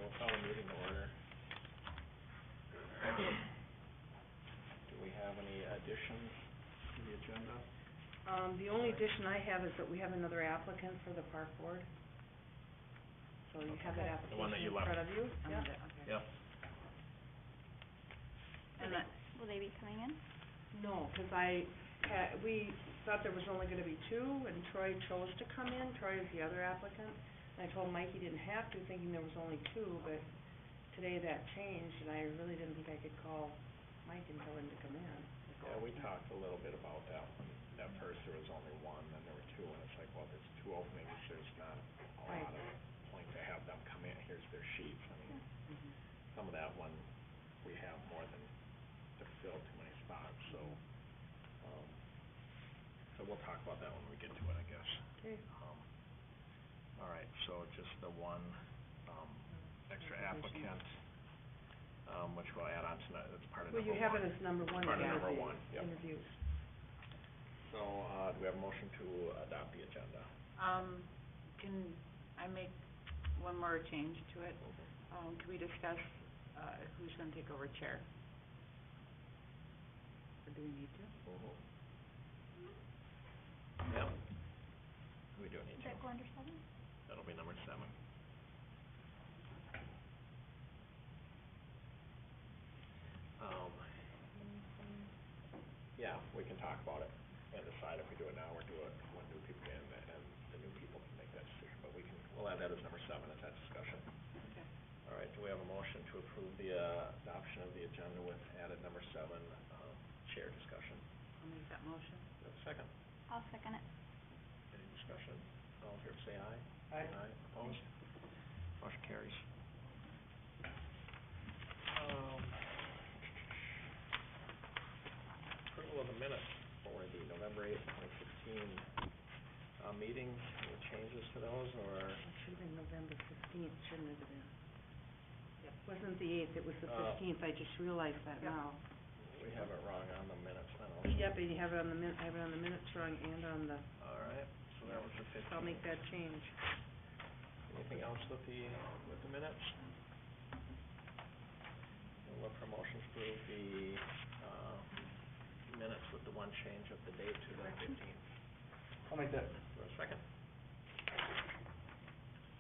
we'll call the meeting to order. Do we have any additions to the agenda? The only addition I have is that we have another applicant for the park board. So you have that The one that application you in front left. of you. Okay. Yep. And will they be coming in? No, cause we thought there was only gonna be two, and Troy chose to come in. Troy is the other applicant. And I told Mike he didn't have to, thinking there was only two, but today that changed, and I really didn't think I could call Mike and tell him to come in. Yeah, we talked a little bit about that when, at first there was only one, then there were two, and it's like, well, there's two openings, there's not a Right. lot of point to have them come in, here's their sheets, I mean, Mhm. some of that one, we have more than to fill too many spots, so, so we'll talk about that when we get to it, I guess. Okay. All right, so just the one, extra applicant, which we'll add on tonight, that's part of Well, number one. you have it as number one. Part of in number the one, yep. Interviews. So, do we have a motion to adopt the agenda? Can I make one more change to it? Can we discuss, who's gonna take over chair? Or do we need to? Yep. We do need Does to. that go under 7? That'll be number 7. Yeah, we can talk about it and decide if we do it now or do it when new people get in, and the new people can make that decision, but we'll add that as number 7 as that discussion. Okay. All right, do we have a motion to approve the, adoption of the agenda with added number 7, chair discussion? I'll make that motion. Do we have a second? I'll second it. Any discussion? All in favor, say aye. Aye. Opposed? Motion carries. Approval of the minutes for the November 8th, 2016, meeting. Any changes to those, or? It should have been November 15th, shouldn't it have been? Yep. Wasn't the 8th, it was the 15th, I just realized that Yep. now. We have it wrong on the minutes then also. Yep, and you have it on the I have it on the minutes wrong and on the, All right, so that was the 15th. I'll make that change. Anything else with the minutes? We'll look for motions to approve the, minutes with the one change of the date to the 15th. I'll make that. Do a second?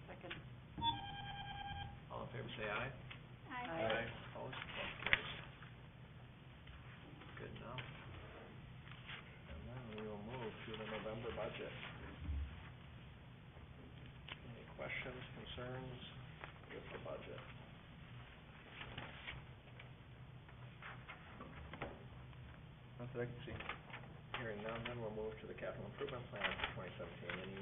Second. All in favor, say aye. Aye. Opposed? Motion carries. Good enough. And then we will move to the November budget. Any questions, concerns with the budget? Not that I can see. Hearing none, then we'll move to the capital improvement plan for 2017. Any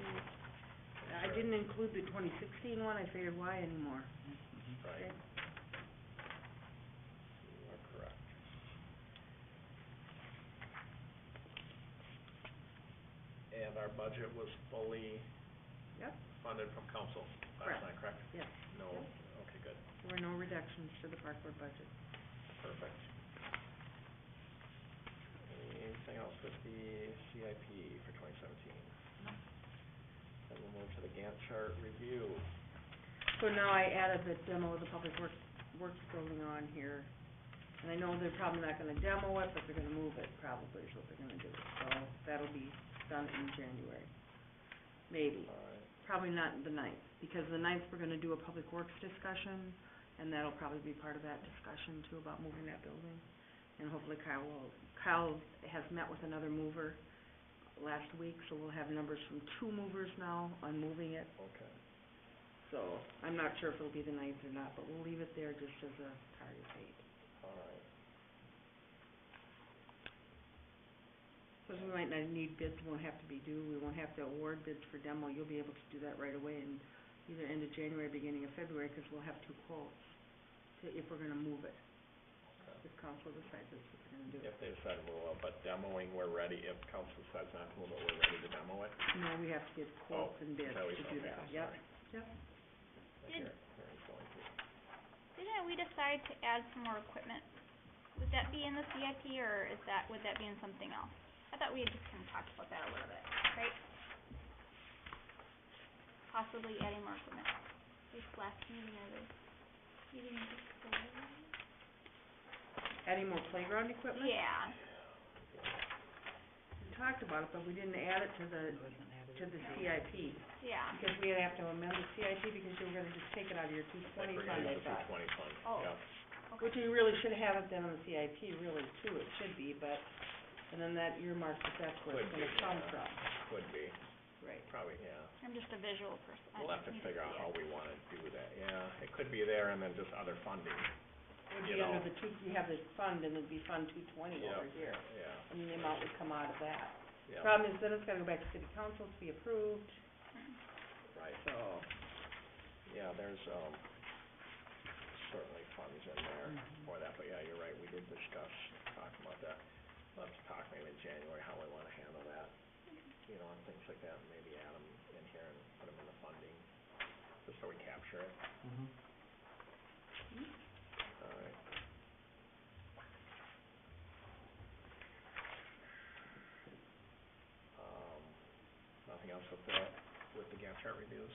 I concerns? didn't include the 2016 one, I figured why anymore? Right. Okay. You are correct. And our budget was fully Yep, funded from council last night, correct? yes. No, Yep. okay, good, There were no reductions to the park board budget. perfect. Anything else with the CIP for 2017? No. Then we'll move to the Gantt chart review. So now I added the demo of the public works building on here. And I know they're probably not gonna demo it, but they're gonna move it, probably is what they're gonna do. So that'll be done in January. Maybe. All right. Probably not the 9th, because the 9th we're gonna do a public works discussion, and that'll probably be part of that discussion too, about moving that building. And hopefully Kyle has met with another mover last week, so we'll have numbers from 2 movers now on moving it. Okay. So I'm not sure if it'll be the 9th or not, but we'll leave it there just as a target date. All right. Because we might not need bids, won't have to be due, we won't have to award bids for demo, you'll be able to do that right away in either end of January, beginning of February, because we'll have 2 quotes if we're gonna move it, Okay. if council decides that's what they're gonna do. If they decide to move it, but demoing, we're ready, if council decides not to move it, we're ready to demo it? No, we have to get quotes and bids is that what to you do said? that, Okay, yep, sorry. yep. Hearing's going to. Didn't we decide to add some more equipment? Would that be in the CIP, or would that be in something else? I thought we had just kind of talked about that a little bit, right? Possibly adding more equipment. This last meeting, I read. Heating and cooling. Adding more playground equipment? Yeah, We talked about it, but we didn't add it to the, It wasn't added. to the CIP. yeah. Because we'd have to amend the CIP because you were gonna just take it out of your two Like, twenty we're fund, gonna I use the thought. 220 fund, Oh. yeah. Which we really should have it then on the CIP really too, it should be, but, and then that earmarks that that's where it's Could gonna be, come yeah. from. Could be, Right. probably, yeah. I'm just a visual person. I We'll have just to need figure out see how it. we wanna do that, yeah. It could be there and then just other funding, It would You be under know. the two, you have this fund and it'd be Fund 220 Yeah. over here, yeah, and the amount would come out of that. yeah, Problem is then it's gotta go back to city council to be approved, right. so. Yeah, there's, certainly funds in there for that, but yeah, you're right, we did talk about that. We'll have to talk maybe in January how we wanna handle that, you know, and things like that, and maybe add them in here and put them in the funding, just so we capture it. Mhm. Alright. Nothing else with the Gantt chart reviews?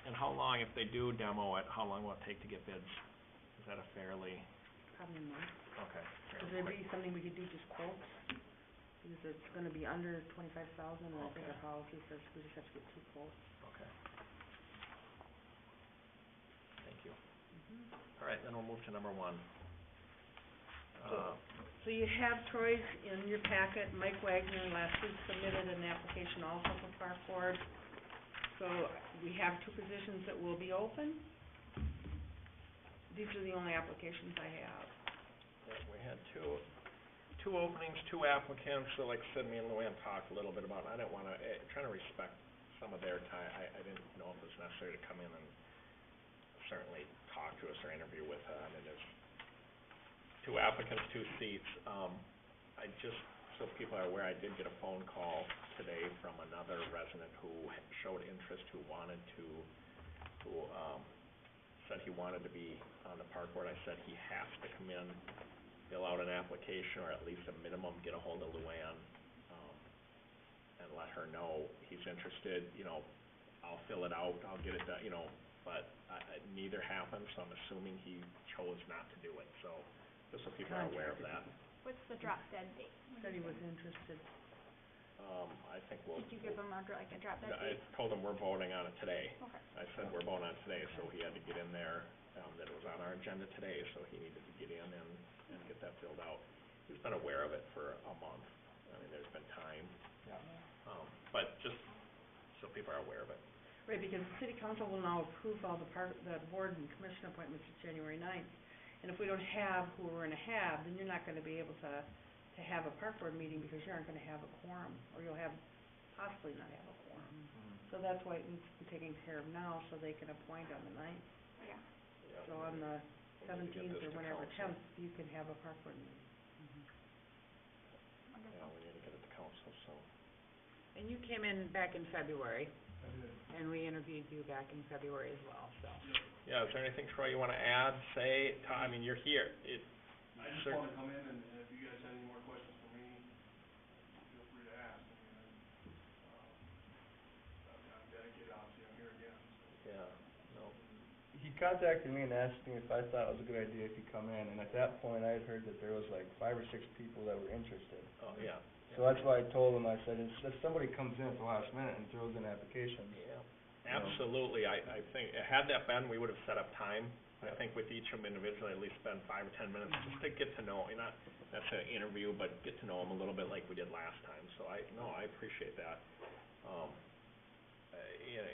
And how long, if they do demo it, how long will it take to get bids? Is that a fairly, Probably a month. okay, Could fairly there quick? be something we could do, just quotes? Because it's gonna be under 25,000 and I think Okay. our policy says we just have to get 2 quotes. Okay. Thank you. Mhm. All right, then we'll move to number 1. So you have Troy's in your packet, Mike Wagner last week submitted an application also for park board. So we have 2 positions that will be open. These are the only applications I have. Yeah, we had two openings, 2 applicants, so like I said, me and Luann talked a little bit about, I didn't wanna, trying to respect some of their time, I didn't know if it was necessary to come in and certainly talk to us or interview with, I mean, there's 2 applicants, 2 seats, I just, so people are aware, I did get a phone call today from another resident who showed interest, who wanted to, said he wanted to be on the park board. I said he has to come in, fill out an application, or at least a minimum, get a hold of Luann, and let her know he's interested, you know, I'll fill it out, I'll get it done, you know, but neither happened, so I'm assuming he chose not to do it, so, just so people are aware of that. What's the drop dead date? Said he was interested. I think we'll. Did you give him a drop dead I date? told him we're voting on it today. Okay. I said we're voting on it today, so he had to get in there, that it was on our agenda today, so he needed to get in and get that filled out. He's been aware of it for a month, I mean, there's been time, Yeah. but just so people are aware of it. Right, because the city council will now approve all the board and commission appointments for January 9th. And if we don't have who we're gonna have, then you're not gonna be able to have a park board meeting because you aren't gonna have a quorum, or you'll possibly not have a quorum. So that's why it needs to be taken care of now, so they can appoint on the 9th. Yeah. Yeah. So on the We need to get 17th this or to whenever, council. 10th, you can have a park board meeting. Yeah, Wonderful. we need to get it to council, so. And you came in back in February, I did. and we interviewed you back in February as well, so. Yeah, is there anything, Troy, you wanna add, say, I mean, you're here, I just Sure. wanted to come in and if you guys had any more questions for me, feel free to ask. I mean, I'm dedicated, obviously, I'm here again, so. yeah, no, He contacted me and asked me if I thought it was a good idea if he come in, and at that point, I had heard that there was like 5 or 6 people that were interested. oh, yeah. So that's why I told him, I said, if somebody comes in at the last minute and throws in applications, Yeah, absolutely, I think, had that been, we would've set up time, I think with each of them individually, at least spend 5 or 10 minutes, just to get to know, not necessarily an interview, but get to know them a little bit like we did last time, so I appreciate that.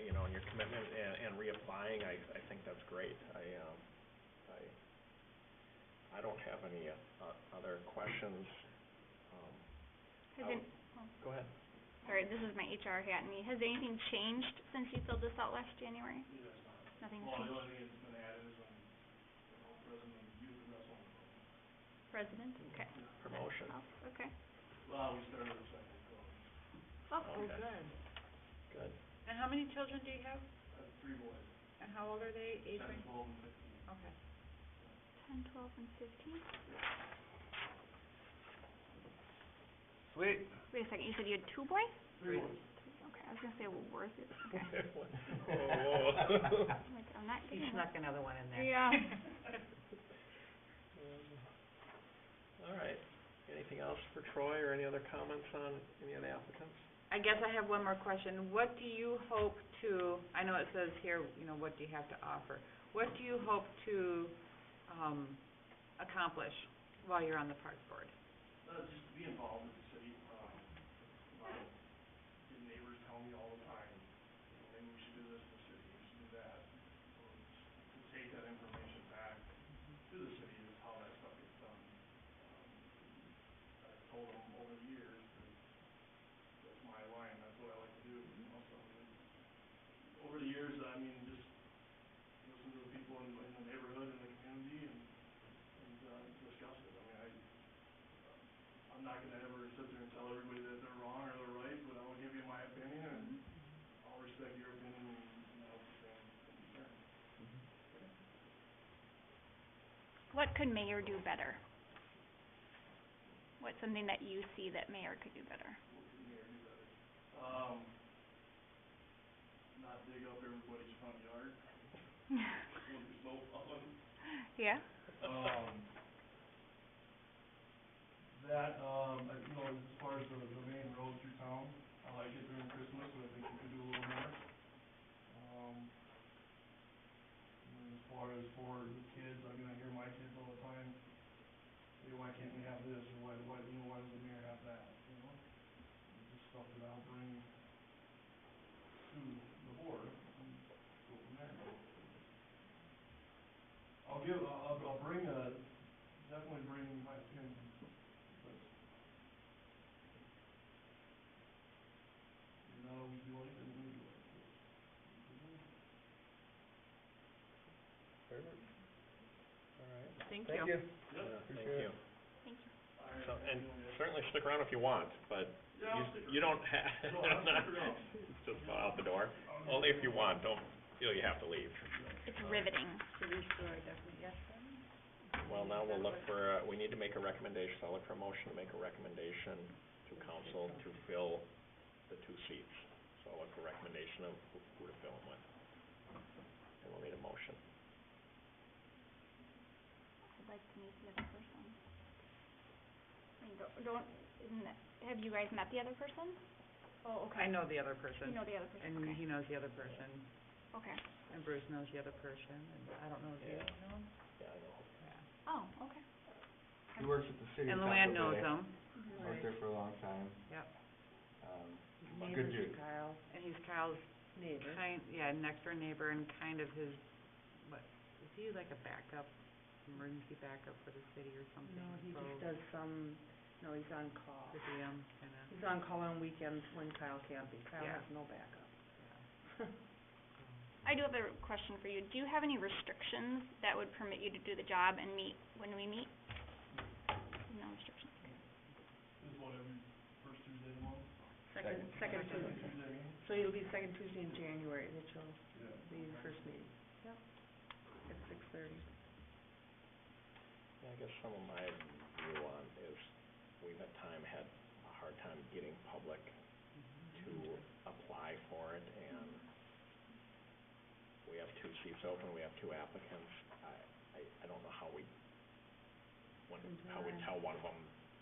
You know, and your commitment and reapplying, I think that's great, I don't have any, other questions, Has Oh. it, go ahead. sorry, this is my HR hat in me. Has anything changed since you filled this out last January? It does not. Nothing has Well, the changed? only thing that's been added is president of the youth and wrestling program. President? Okay. Promotion. Oh, okay. Well, we started a second coach. Oh, Okay. good. Good. And how many children do you have? I have 3 boys, And how old are they, age 10, range? 12, and 15. Okay. 10, 12, and 15? sweet. Wait a second, you said you had 2 boys? 3 boys. Okay, I was gonna say, well, worth it, okay. Whoa. Like, I'm not getting You that. snuck in another one in there. Yeah. All right. Anything else for Troy, or any other comments on any of the applicants? I guess I have one more question. What do you hope to, I know it says here, what do you have to offer? What do you hope to, accomplish while you're on the park board? Just be involved with the city, the neighbors tell me all the time, maybe we should do this in the city, we should do that. So to take that information back to the city is how that stuff gets done. I've told them over the years that that's my line, that's what I like to do, so. Over the years, just listen to the people in the neighborhood and the community and discuss it. I'm not gonna ever sit there and tell everybody that they're wrong or they're right, but I will give you my opinion, and I'll respect your opinion, and I'll stand concern. What could mayor do better? What's something that you see that mayor could do better? What can the mayor do better? Not dig up everybody's front yard when there's no plowing. Yeah? As far as the main road through town, I like it during Christmas, but I think we could do a little more. And as far as for the kids, I hear my kids all the time, hey, why can't we have this, or why does the mayor have that, It's just stuff that I'll bring to the board and go from there. I'll definitely bring my opinion. Not always do like it, we do like it. Perfect. All right. Thank Thank you. you. Yeah, thank Appreciate you. it. Thank you. So, and certainly stick around if you want, but Yeah, I'll stick you don't have, No, I'll stick around. just go out the door. Only if you want, don't feel you have to leave. It's riveting. To restore, definitely, yes. Well, now we'll look for, we need to make a recommendation, so I'll look for a motion to make a recommendation to council to fill the 2 seats. So I'll look for a recommendation of who to fill them with. And we'll need a motion. I'd like to meet the other person. Have you guys met the other person? Oh, I know the other person. You know the other person, And okay. he knows the other person, Okay. and Bruce knows the other person, and I don't know if you Yeah. know him? Yeah, I know. Yeah. Oh, okay. He works at the city And of Luann Taco knows Bay. him, Worked there for a long time. yep. Good dude. Kyle, And he's Kyle's neighbor. next door neighbor, and kind of his, is he like a backup, emergency backup for the city or something? No, he So, just does he's on call. per diem, kinda, He's on call on weekends when Kyle can't be. Kyle Yeah. has no backup. I do have a question for you. Do you have any restrictions that would permit you to do the job and meet when we meet? No restrictions. This is what, every first Tuesday of the month? Second Second Tuesday. Tuesday meeting? So it'll be second Tuesday in January that you'll Yeah. be the first meeting. Yep. At 6:30. Yeah, I guess some of my view on is we've at time had a hard time getting public to apply for it, and we have 2 seats open, we have 2 applicants. I don't know how we tell one of them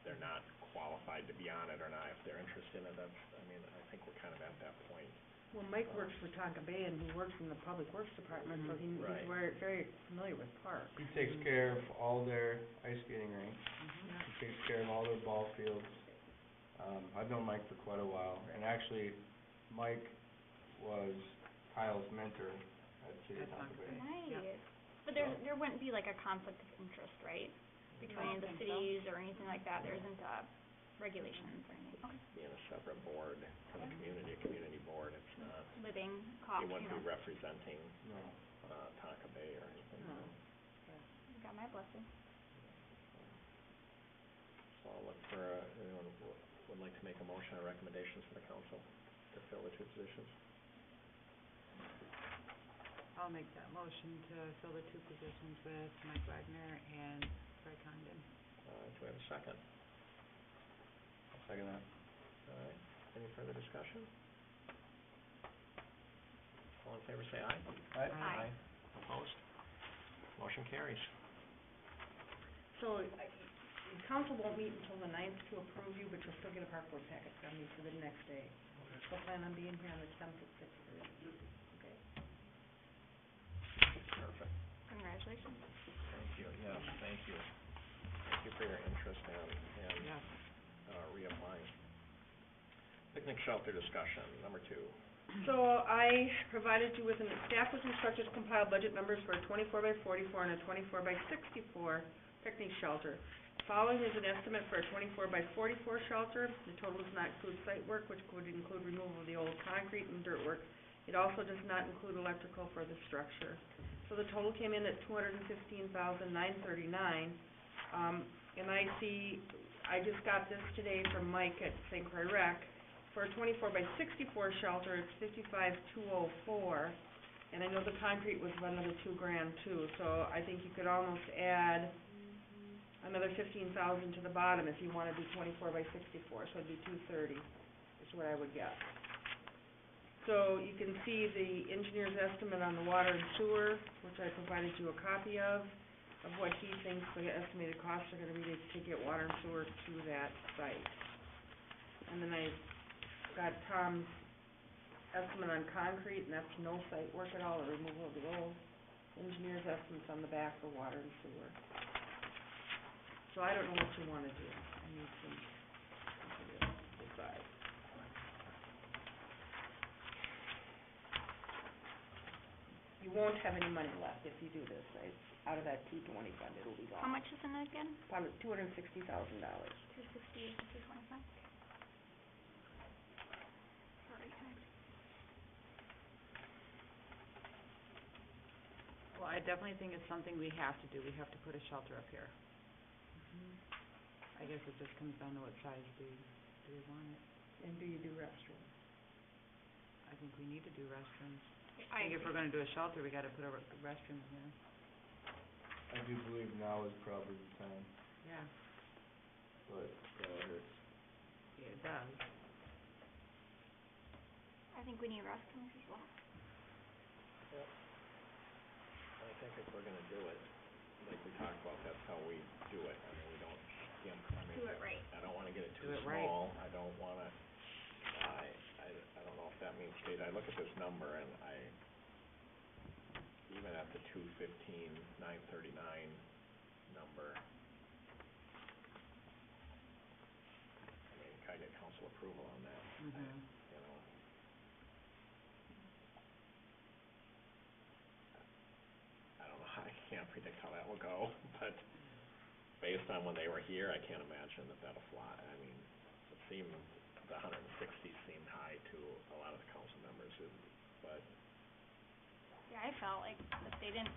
they're not qualified to be on it or not, if they're interested in it. I think we're kind of at that point. Well, Mike works for Tonka Bay and he works in the Public Works Department, so he's Right. very familiar with parks. He takes care of all their ice skating rinks. Mm-hmm. He takes care of all their ball fields. I've known Mike for quite a while, and actually, Mike was Kyle's mentor at City of At Taco Taco Bay. Bay. Nice. But there wouldn't be like a conflict of interest, right? Between the think so. cities or anything like that? There isn't regulations or anything? Okay. Being a separate board to the community, a community board, it's not, Living you cost, wouldn't be representing, No. Tonka Bay or anything. No. You got my blessing. So I'll look for, anyone would like to make a motion or recommendations for the council to fill the 2 positions? I'll make that motion to fill the 2 positions with Mike Wagner and Troy Condon. Do we have a second? I'll second that. All right, any further discussion? All in favor say aye. Aye. Aye. Opposed? carries. So, the council won't meet until the 9th to approve you, but you'll still get a park board packet from me for the next day. Okay. So plan on being here on the 10th at 6:30. Okay. Perfect. Congratulations. Thank you, yes, thank you. Thank you for your interest and, Yeah. reapplying. Picnic shelter discussion, number 2. So I provided you with, staff was instructed to compile budget numbers for a 24x44 and a 24x64 picnic shelter. Following is an estimate for a 24x44 shelter. The total does not include site work, which would include removal of the old concrete and dirt work. It also does not include electrical for the structure. So the total came in at $215,939. And I just got this today from Mike at St. Croix Rec. For a 24x64 shelter, it's $55,204, and I know the concrete was about another $2,000 too, so I think you could almost add another $15,000 to the bottom if you wanna do 24x64, so it'd be $230, is what I would guess. So you can see the engineer's estimate on the water and sewer, which I provided you a copy of what he thinks the estimated costs are gonna be to get water and sewer to that site. And then I got Tom's estimate on concrete, and that's no site work at all, or removal of the old. Engineer's estimates on the back for water and sewer. So I don't know what you wanna do. I need some, to decide. You won't have any money left if you do this, right? Out of that 220 fund, it'll be gone. How much is in it again? Probably $260,000. 260, 225? Sorry, Well, I definitely think it's something we have to do. We have to put a shelter up here. I guess it just comes down to what size do we want it. And do you do restrooms? I think we need to do restrooms. I I think if we're gonna do a shelter, we gotta put a restroom in there. I do believe now is probably the time, Yeah. but, it hurts. Yeah, it does. I think we need restrooms as well. I think if we're gonna do it, like we talked about, that's how we do it. I mean, we don't skimp, Do it right. I don't wanna get it too Do it right. small. I don't wanna, I don't know if that means state. I look at this number and even at the 215,939 number, I mean, can I get council approval on that? Mhm. You know? I don't know, I can't predict how that will go, but based on when they were here, I can't imagine that that'll fly. I mean, it seemed, the 160 seemed high to a lot of the council members, but Yeah, I felt like that they didn't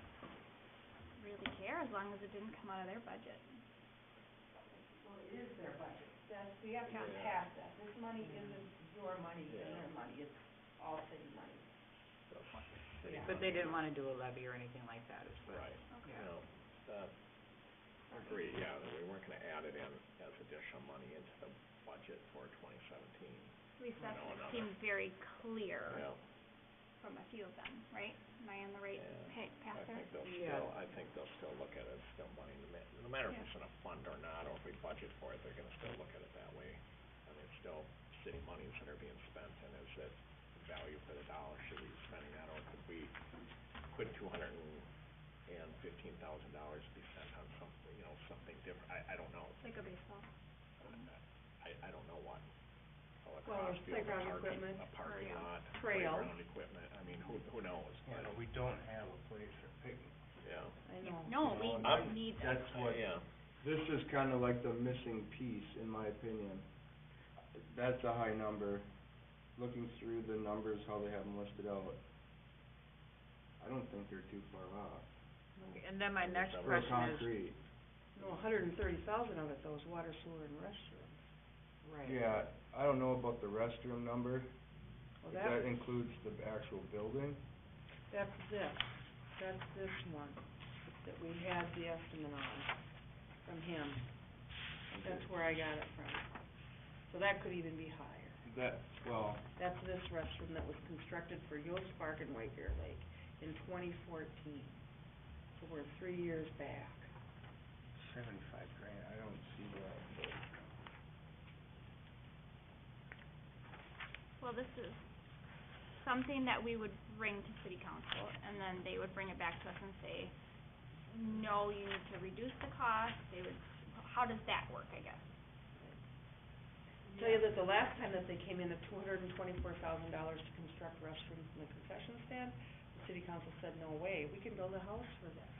really care as long as it didn't come out of their budget. Well, it is their budget. We have to get Yeah. past that. This money isn't your money and Yeah. their money, it's all city money. the city Yeah. But they didn't wanna do a levy or anything like that, is what. Right, Okay. you know, agree, yeah, that we weren't gonna add it in as additional money into the budget for 2017. At least that No, another. seemed very clear Yeah, from a few of them, right? Am I on the right path I there? think they'll Yeah. still look at it as still money, no matter if Yeah. it's in a fund or not, or if we budget for it, they're gonna still look at it that way. I mean, it's still city monies that are being spent, and is it value for the dollar, should we be spending that, or could $215,000 be spent on something, something different, I don't know. Like a baseball. I don't know what. A Well, lacrosse field, a playground parking, equipment, a parking or, lot, trail. playground equipment, I mean, who knows, Yeah, but, we don't have a place for picnic. yeah. I know. No, You we know, and need that. That's what, Yeah, this is kinda like the missing piece, in my opinion. That's a high number. Looking through the numbers, how they have them listed out, I don't think they're too far off. And then my next For For a question is, concrete, No, 130,000 of it, though, is water, sewer, and restrooms. right. yeah, I don't know about the restroom number, Well, if that includes the actual building. that's this one, that we had the estimate on, from him. That's where I got it from. So that could even be higher. That's this restroom that was constructed for Yost Park and White Bear Lake in 2014. So we're 3 years back. 75 grand, I don't see that, but Well, this is something that we would bring to city council, and then they would bring it back to us and say, no, you need to reduce the cost, they would, how does that work, I guess? Tell you that the last time that they came in at $224,000 to construct restrooms in the concession stand, the city council said, no way, we can build a house for this.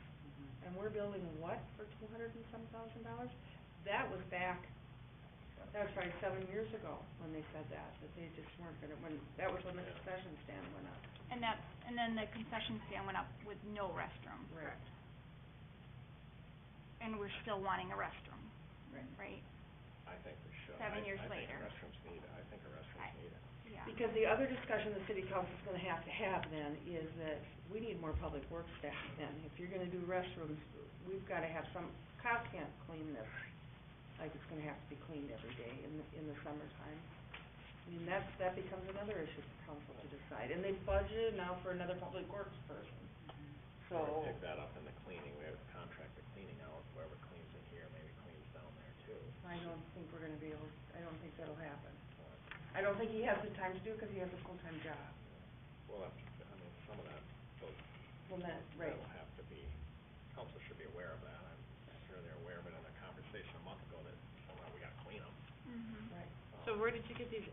And we're building what for $200 and some thousand dollars? That was back, that was probably 7 years ago when they said that they just weren't gonna, that was when the concession stand went up. And that's, and then the concession stand went up with no restroom. Right. And we're still wanting a restroom, Right. right? I think we should. 7 years I later. think restrooms need it, I think a restrooms need it. Yeah. Because the other discussion the city council's gonna have to have then is that we need more public works staff then. If you're gonna do restrooms, we've gotta have some, cops can't clean this, like it's gonna have to be cleaned every day in the summertime. I mean, that becomes another issue for council to decide, and they've budgeted now for another public works person. So, Or pick that up in the cleaning, we have a contract of cleaning out, whoever cleans in here, maybe cleans down there too. I don't think we're gonna be able, I don't think that'll happen. I don't think he has the time to do it, 'cause he has a full-time job. Well, that's, I mean, some of that, those, Well, that, right. that'll have to be, council should be aware of that, I'm sure they're aware of it in a conversation a month ago that somehow we gotta clean them. Mhm. Right. So where did you get these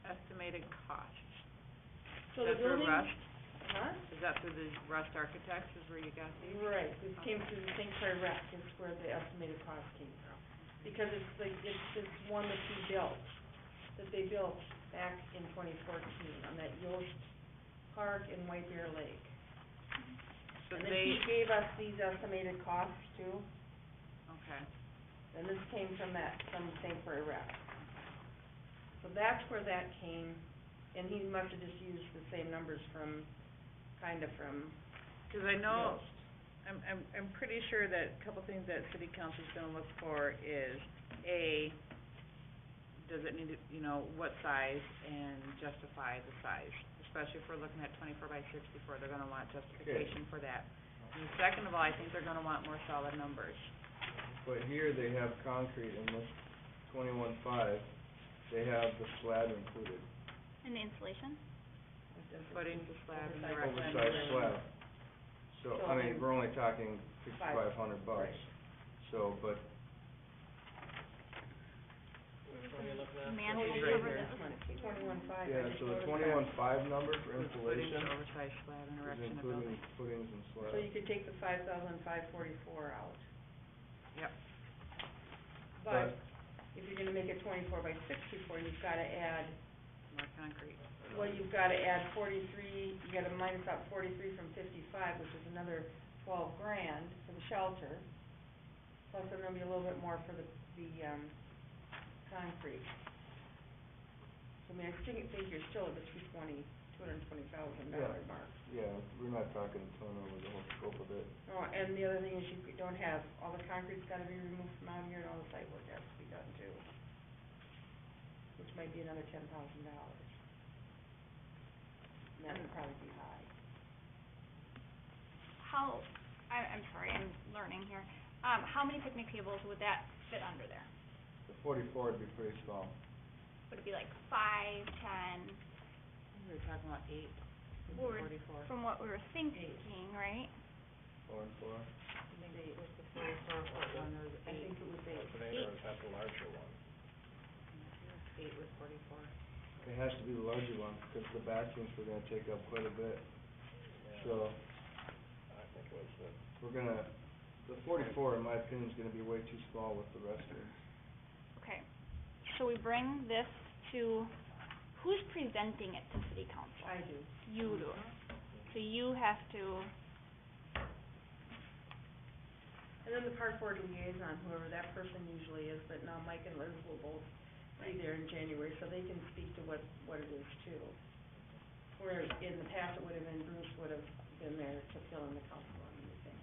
estimated costs? So Is the that through building. Rust? Huh? Is that through the Rust Architects is where you got these? Right, this came through the St. Clair Rec, is where the estimated cost came from. Because it's like, it's one that they built back in 2014 on that Yost Park in White Bear Lake. So And then they, he gave us these estimated costs too, okay. and this came from St. Clair Rec. So that's where that came, and he must have just used the same numbers from Cause I know, Yost. I'm pretty sure that a couple things that city council's gonna look for is, A, does it need to, what size and justify the size? Especially if we're looking at 24 by 64, they're gonna want justification for that. And second of all, I think they're gonna want more solid numbers. but here they have concrete in this 21.5, they have the slab included, And the insulation? Footing, the slab, and the Oversized rest. oversized slab. So, So, I mean, we're only talking Five. $5,500, Right. so, but Which one are you looking at? Manhole It's right cover here. that was. 21.5. yeah, so the 21.5 number for Includes footings, installation oversized slab, and is erection of including building. footings and slab. So you could take the 5,544 out. Yep. But if you're gonna make it 24 by 64, you've gotta add, More concrete. well, you've gotta add 43, you gotta minus out 43 from 55, which is another 12 grand for the shelter. Plus then there'll be a little bit more for the concrete. So I mean, I think you're still at the $220,000 Yeah. mark. Yeah, we're not talking a ton over the whole scope of it. Oh, and the other thing is you don't have, all the concrete's gotta be removed from out here and all the site work has to be done too. Which might be another $10,000. And that would probably be high. How, I'm sorry, I'm learning here. How many picnic tables would that fit under there? The 44 would be pretty small. Would it be like 5, 10? We were talking about 8, What were- 44. From what we were thinking, right? 4 and 4. I think 8 was the 44 foot one, or was it I 8? think it was eight. Today, or is that the larger one? 8 was 44. It has to be the larger one, because the bathrooms were gonna take up quite a bit. So, I think it was the 44, in my opinion, is gonna be way too small with the restrooms. Okay. So we bring this to, who's presenting it to city council? I do. You do. So you have to, And then the park board liaison, whoever that person usually is, but now Mike and Liz will both be there in January, so they can speak to what it is too. Where in the past it would have been Bruce would have been there to fill in the council on anything.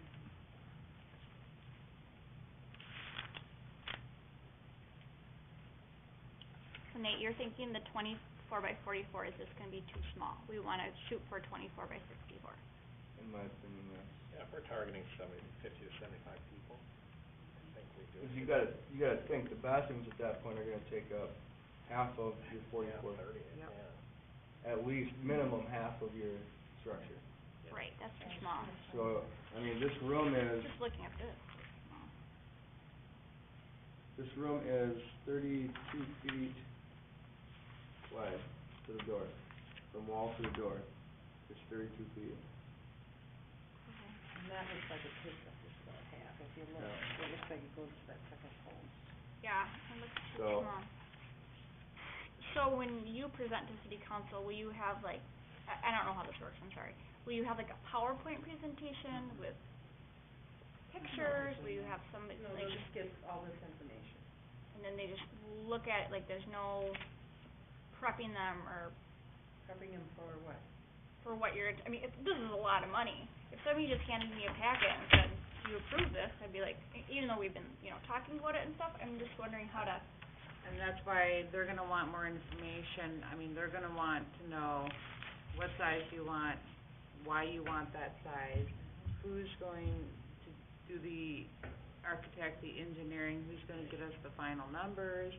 so Nate, you're thinking the 24 by 44, is this gonna be too small? We wanna shoot for 24 by 64. in my opinion, yes. Yeah, if we're targeting 50 to 75 people, I think we do. Cause you gotta think, the bathrooms at that point are gonna take up half of your 44, Yeah, 30, Yep. yeah. at least minimum half of your structure. Right, that's too small. So, I mean, this room is, Just looking at this, small. this room is 32 feet wide to the door, from wall to the door, it's 32 feet. And that looks like a pickup is about half, if you look, Yeah. it looks like it goes to that second pole. Yeah, it looks too So- small. So when you present to city council, will you have like, I don't know how this works, I'm sorry. Will you have like a PowerPoint presentation with pictures? Will you have somebody, No, like, they'll just get all this information. and then they just look at it, like there's no prepping them or Prepping them for what? for what you're, I mean, this is a lot of money. If somebody just handed me a packet and said, do you approve this, I'd be like, even though we've been, talking about it and stuff, I'm just wondering how to, And that's why they're gonna want more information, I mean, they're gonna want to know what size you want, why you want that size, who's going to do the architect, the engineering, who's gonna get us the final numbers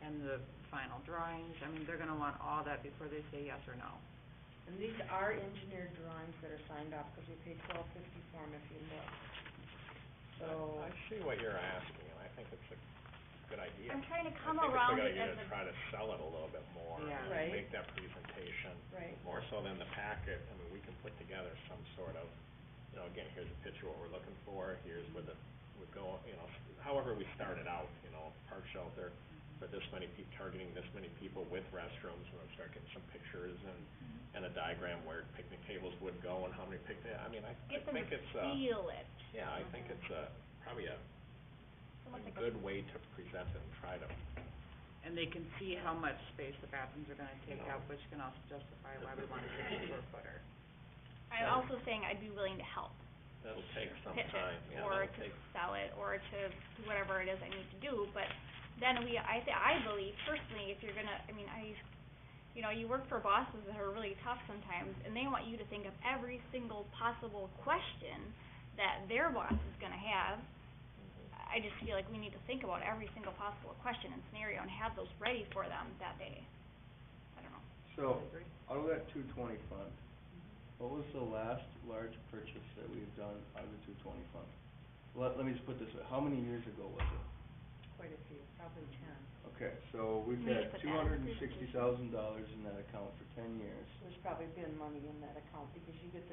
and the final drawings, I mean, they're gonna want all that before they say yes or no. And these are engineered drawings that are signed off, cause we pay $12.50 for them if you look. So, I see what you're asking, and I think it's a good idea. I'm trying to come around it as I think it's a good idea to try to sell it a little bit more, Yeah. and Right. make that presentation right, more so than the packet. I mean, we can put together some sort of, again, here's a picture of what we're looking for, here's where we go, however we started out, park shelter, for this many targeting this many people with restrooms, and we'll start getting some pictures and a diagram where picnic tables would go and how many I mean, I get them think to it's, feel it. yeah, I think it's, probably a Almost like a good way to present it and try to, And they can see how much space the bathrooms are gonna take up, which can also justify why we want a 50-square footer. I'm also saying I'd be willing to help that'll take some pitch time, it, yeah, or that'll to take, sell it, or to do whatever it is I need to do, but then I believe personally, if you're gonna, I mean, you work for bosses that are really tough sometimes, and they want you to think of every single possible question that their boss is gonna have. I just feel like we need to think about every single possible question and scenario and have those ready for them that day. I don't know. So, out of that 220 fund, what was the last large purchase that we've done out of the 220 fund? Let me just put this way, how many years ago was it? quite a few, probably 10. Okay, so we've We need to had put that in the $260,000 in that account for 10 years. There's probably been money in that account, because you get,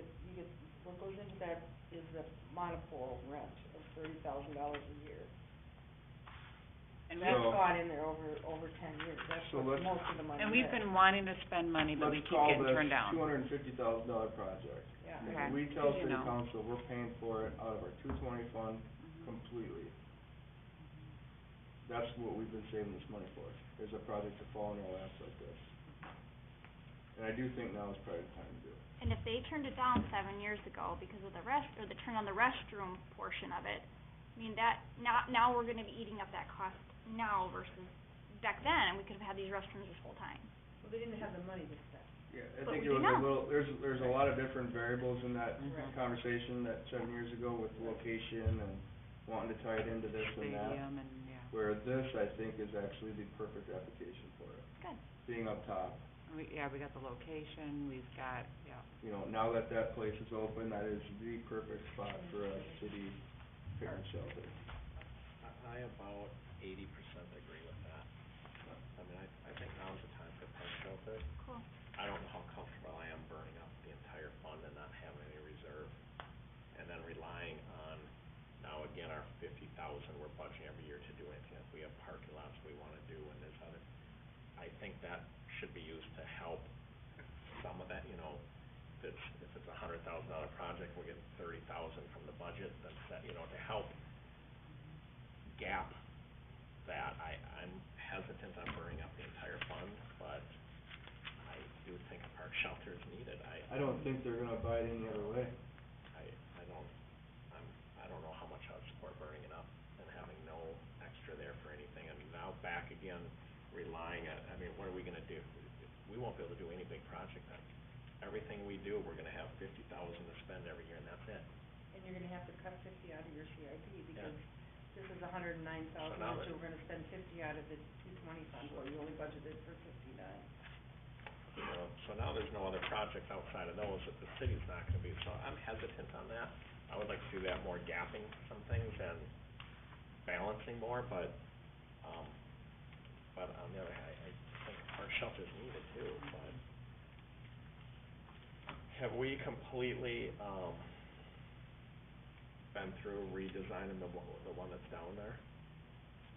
what goes into that is the monopole rent of $30,000 a year. And That's So- gone in there over 10 years, that's So what let's- most of the money is. And we've been wanting to spend money, but we keep getting turned down. Let's call this $250,000 project. Yeah. Okay. If we tell Because you city know. council we're paying for it out of our 220 fund Mhm. completely, that's what we've been saving this money for, is a project to fall in our laps like this. And I do think now is probably the time to do it. And if they turned it down 7 years ago because of the the turn on the restroom portion of it, I mean, that, now we're gonna be eating up that cost now versus back then, we could have had these restrooms this whole time. Well, they didn't have the money to spend. Yeah, I But think we it do was now. a little, there's a lot of different variables in that Mhm. conversation that 7 years ago with location and wanting to tie it into this and that. Stadium and, yeah. Where this, I think, is actually the perfect application for it, Good. being up top. And we got the location, we've got, yeah. Now that that place is open, that is the perfect spot for a city picnic shelter. I about 80% agree with that. I mean, I think now's the time for park shelter. Cool. I don't know how comfortable I am burning up the entire fund and not having any reserve, and then relying on, now again, our 50,000, we're budgeting every year to do anything, if we have parking lots we wanna do, and there's other, I think that should be used to help some of that, if it's $100,000 project, we get 30,000 from the budget, that's that, to help gap that. I'm hesitant on burning up the entire fund, but I do think a park shelter is needed. I don't think they're gonna buy it any other way. I don't know how much I'd support burning it up and having no extra there for anything, and now back again, relying on, what are we gonna do? We won't be able to do any big project then. everything we do, we're gonna have 50,000 to spend every year, and that's it. And you're gonna have to cut 50 out of your CIP, Yeah. because this is 109,000, So now but that- you're gonna spend 50 out of the 220 fund, well, you only budgeted for 59. So now there's no other project outside of those that the city's not gonna be, so I'm hesitant on that. I would like to see that more gapping some things and balancing more, but on the other hand, I think a park shelter's needed too, but have we completely, been through redesigning the one that's down there?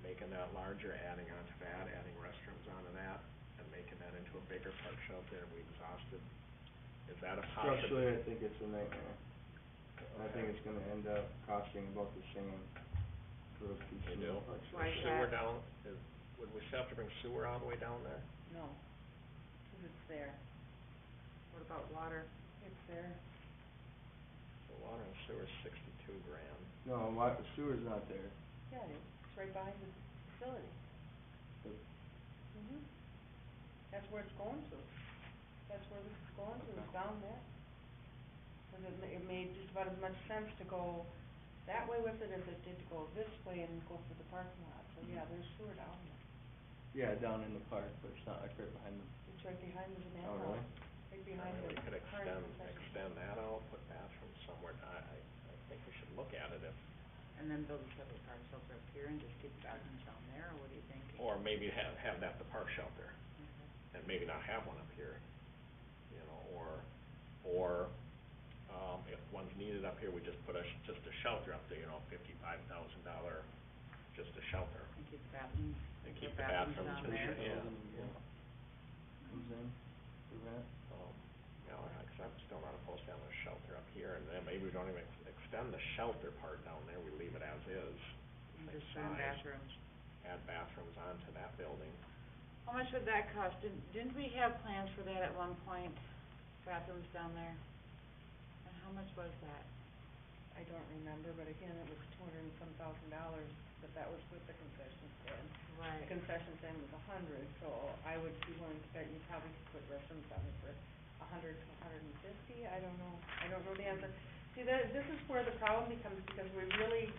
Making that larger, adding onto that, adding restrooms onto that, and making that into a bigger park shelter, and we exhausted? Is that a Structurally, possibility? I think it's a nightmare. And I think it's gonna end up costing about the same for a piece They of do? the park Why Is is shelter. sewer that? down, would we still have to bring sewer all the way down there? No, 'cause it's there, What about water? it's there. The water and sewer's 62 grand. No, sewer's not there. Yeah, it is, it's right behind the facility. The- That's where it's going to. That's where this is going to, it's down there. 'Cause it made just about as much sense to go that way with it as it did to go this way and go for the parking lot. So, yeah, there's sewer down there. Yeah, down in the park, but it's not like right behind the, It's right behind the oh, manhole, really? right I behind mean, the we could current concession. extend that out, put bathrooms somewhere. I think we should look at it if, And then build a separate park shelter up here and just keep the bathrooms down there, or what do you think? or maybe have that the park shelter, Okay. and maybe not have one up here, you know, or, if one's needed up here, we just put just a shelter up there, you know, $55,000, just a shelter. And keep the bathrooms, And put keep the bathrooms bathrooms down and there. yeah. Comes in for that. You know, 'cause I'm still not opposed to having a shelter up here, and then maybe we don't even extend the shelter part down there, we leave it as is. And Same just put in size. bathrooms. Add bathrooms onto that building. How much would that cost? Didn't we have plans for that at one point, bathrooms down there? And how much was that? I don't remember, but again, it was $200,000, but that was with the concession stand. The concession stand was 100, so I would be willing to bet you probably could put restrooms down there for 100 to 150, I don't know the answer. See, this is where the problem becomes, because we really,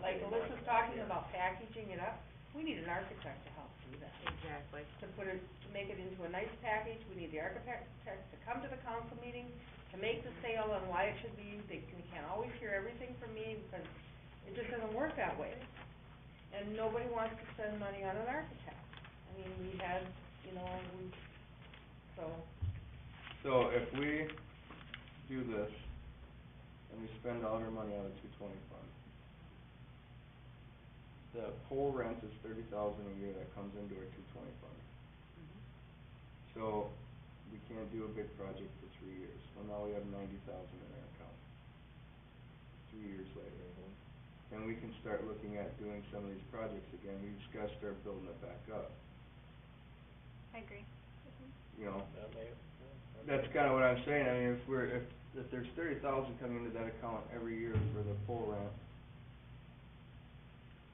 like Alyssa's talking about packaging it up, we need an architect to help do that. Exactly. To make it into a nice package, we need the architect to come to the council meeting, to make the sale on why it should be used. They can't always hear everything from me, because it just doesn't work that way. And nobody wants to spend money on an architect. I mean, we had, So if we do this, and we spend all our money out of 220 fund, the pole rent is 30,000 a year that comes into our 220 fund. So, we can't do a big project for 3 years, well, now we have 90,000 in our account, 3 years later. Then we can start looking at doing some of these projects again, we just gotta start building it back up, I agree. you know? That may, That's kinda what I'm saying, I mean, if there's 30,000 coming into that account every year for the pole rent,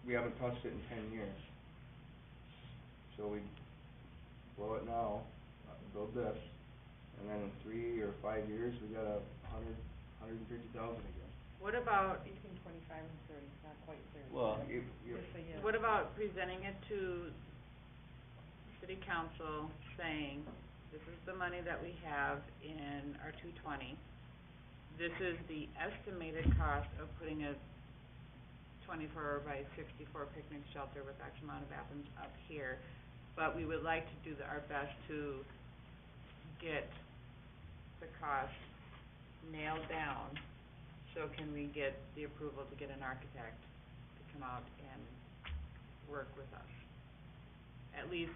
we haven't touched it in 10 years. So we blow it now, build this, and then in 3 or 5 years, we got 150,000 again. What about, between 25 and 30, not quite 30. Well, Just so you know. what about presenting it to city council, saying, this is the money that we have in our 220. This is the estimated cost of putting a 24 by 64 picnic shelter with X amount of bathrooms up here, but we would like to do our best to get the cost nailed down. So can we get the approval to get an architect to come out and work with us? At least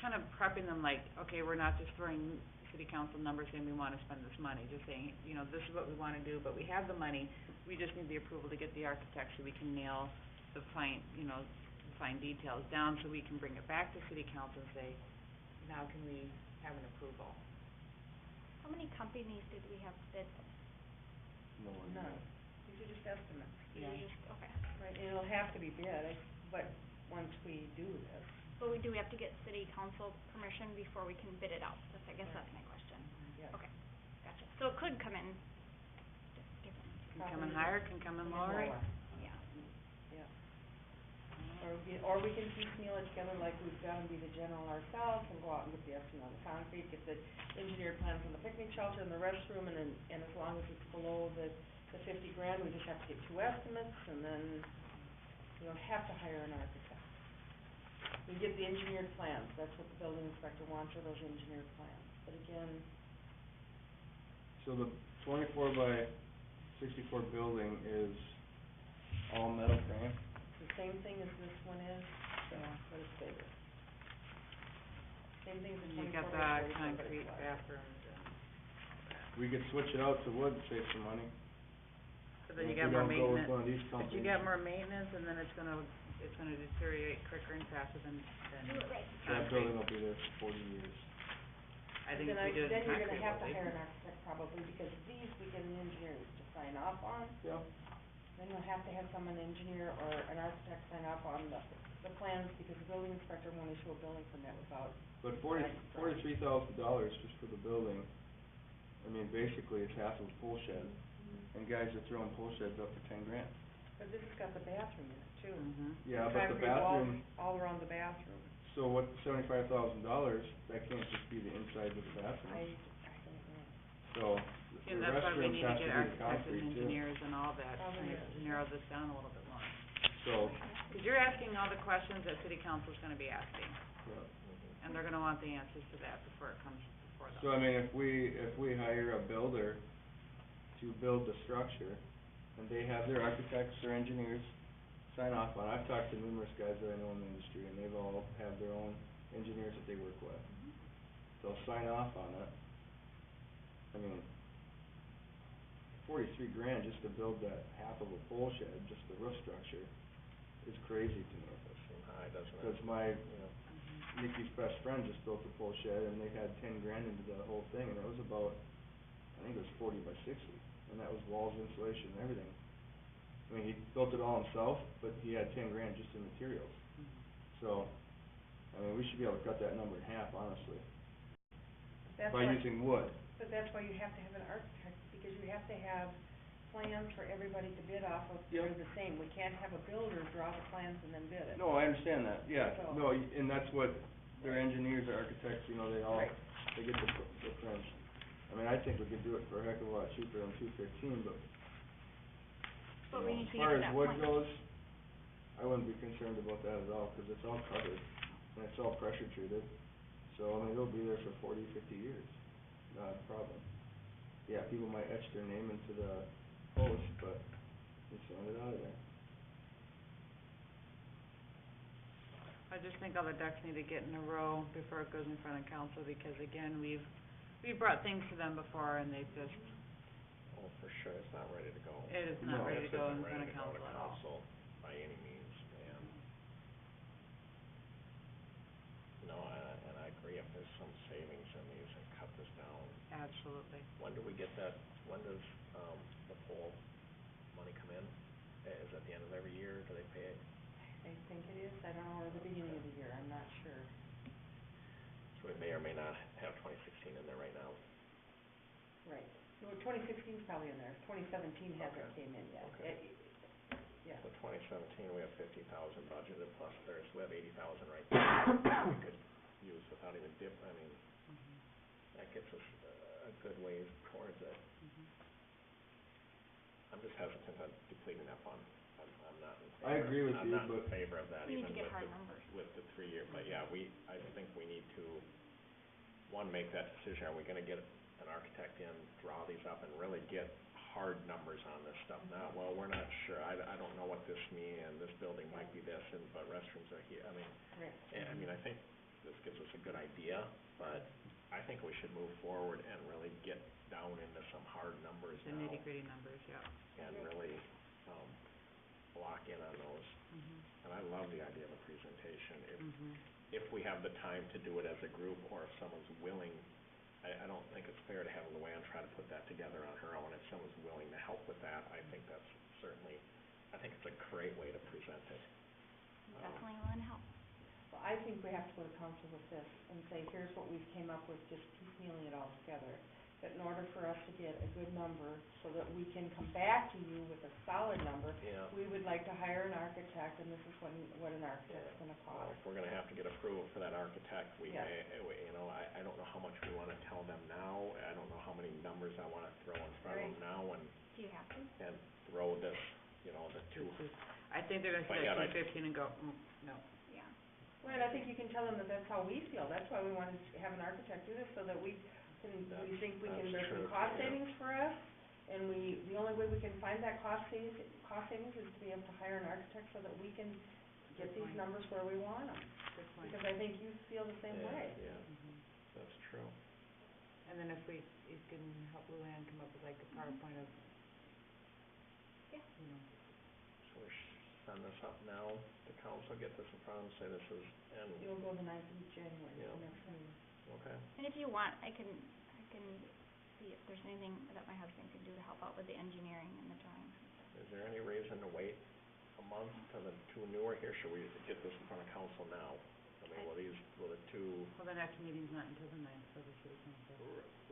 kind of prepping them like, okay, we're not just throwing city council numbers saying we wanna spend this money, just saying, this is what we wanna do, but we have the money, we just need the approval to get the architect so we can nail the fine details down, so we can bring it back to city council and say, now can we have an approval? How many companies did we have bid? No one None. knows. These are just estimates, You just, okay. right, and it'll have to be bid, but once we do this. But we have to get city council permission before we can bid it out. I guess that's my question. Yep. Yes. Okay, gotcha. So it could come in differently, Can come in higher, can come in lower. yeah. Or we can piecemeal it together like we've done and be the general ourselves and go out and get the estimate on the concrete, get the engineered plans on the picnic shelter and the restroom, and then, and as long as it's below the $50,000, we just have to get 2 estimates, and then we don't have to hire an architect. We get the engineered plans, that's what the building inspector wants, are those engineered plans, but again, So the 24 by 64 building is all metal frame? it's the same thing as this one is, but it's bigger. Same thing as the And you 24 got by 44, but the it's concrete wider. bathrooms and, We could switch it out to wood, save some money. but then you If got we more don't go with maintenance. one of these But companies. you got more maintenance, and then it's gonna deteriorate quicker and faster than Do it right. That concrete. building will be there for 40 years. I think if we do it in Then you're concrete, gonna have to we'll hire an architect probably, because these we get an engineer to sign off on. Yeah. Then you'll have to have someone, engineer or an architect, sign off on the plans, because the building inspector won't issue a building permit without. But $43,000 just for the building, I mean, basically it's half of a pool shed, and guys are throwing pool sheds up for $10,000. But this has got the bathroom in it too. Yeah, but the Concrete walls bathroom, all around the bathroom. so what, $75,000, that can't just be the inside of the bathroom. I don't know. So, And the that's why we restrooms need to have to get be the architects concrete and too. engineers and all that, Probably kind of is. narrow this down a little bit more. So, Cause you're asking all the questions that city council's gonna be asking, and they're gonna want the answers to that before it comes before them. so I mean, if we hire a builder to build the structure, and they have their architects or engineers sign off on it. I've talked to numerous guys that I know in the industry, and they've all have their own engineers that they work with. They'll sign off on it. I mean, $43,000 just to build that half of a pole shed, just the roof structure, is crazy to me. Does seem high, doesn't it? Cause my, Mhm. Nikki's best friend just built a pole shed, and they had $10,000 into the whole thing, and it was about, I think it was 40 by 60, and that was walls, insulation, and everything. I mean, he built it all himself, but he had $10,000 just in materials. So, I mean, we should be able to cut that number in half, honestly, That's by why, using wood. but that's why you have to have an architect, because you have to have plans for everybody to bid off of, that are Yep. the same. We can't have a builder draw the plans and then bid it. No, I understand that, yeah, So- no, and that's what, their engineers, their architects, you know, they all, Right. they get the fringe. I mean, I think we could do it for a heck of a lot cheaper than $215, but, But you we know, need to as get far to as that wood point. goes, I wouldn't be concerned about that at all, 'cause it's all covered, and it's all pressure treated. So, I mean, it'll be there for 40, 50 years, not a problem. Yeah, people might etch their name into the post, but you sand it out of there. I just think all the ducks need to get in a row before it goes in front of council, because again, we've brought things to them before, and they've just, Oh, for sure, it's not ready to go. it is No. not ready to This go isn't in front ready of to go council to at all. council by any means, and, no, and I agree, if there's some savings in these and cut this down, Absolutely. when do we get that, when does, the poll money come in? Is it at the end of every year, do they pay it? I think it is, I don't know, or the beginning of the year, I'm not sure. So we may or may not have 2016 in there right now. Right. No, 2016's probably in there, 2017 hasn't Okay. came in yet. Okay. Yeah. So 2017, we have 50,000 budgeted, plus we have 80,000 right there we could use without even I mean, that gets us a good ways towards it. I'm just hesitant on depleting that fund. I'm not in favor. I agree with you, I'm not in but- favor of that, We need even to get with hard the, numbers. with the 3-year, but yeah, I think we need to, one, make that decision, are we gonna get an architect in, draw these up, and really get hard numbers on this stuff now? Well, we're not sure, I don't know what this means, and this building might be this, and, but restrooms are here, I mean, Right. I mean, I think this gives us a good idea, but I think we should move forward and really get down into some hard numbers The now, nitty-gritty numbers, yeah. and really, lock in on those. And I love the idea of a presentation, if we have the time to do it as a group, or if someone's willing. I don't think it's fair to have Luann try to put that together on her own. If someone's willing to help with that, I think that's certainly, I think it's a great way to present it. Definitely willing to help. Well, I think we have to go to council with this and say, here's what we came up with, just piecemealing it all together. but in order for us to get a good number, so that we can come back to you with a solid number, Yeah. we would like to hire an architect, and this is what an architect's gonna Well, cost. if we're gonna have to get approval for that architect, we Yeah. may, you know, I don't know how much we wanna tell them now, I don't know how many numbers I wanna throw in front of them now Do you have to? and throw this, you know, the two, I think they're gonna But say yeah, like 215 and go, no. Yeah. Well, and I think you can tell them that that's how we feel, that's why we wanted to have an architect do this, so that we That's- think we can, that's there's some true, cost yeah. savings for us, and the only way we can find that cost savings is to be able to hire an architect so that we can get Good these point. numbers where we want them, Good point. because I think you feel the same yeah, way. yeah, Mhm. that's true. And then if you can help Luann come up with like a PowerPoint of, Yeah. you know, So we send this up now to council, get this in front of them, say this is, and, You'll go the 9th of January, Yeah. the next meeting. okay, And if you want, I can see if there's anything that my husband can do to help out with the engineering and the drawings and stuff. is there any reason to wait a month till the two newer here, should we get this in front of council now? I mean, will the two, well, the next meeting's not until the 9th, so the city council.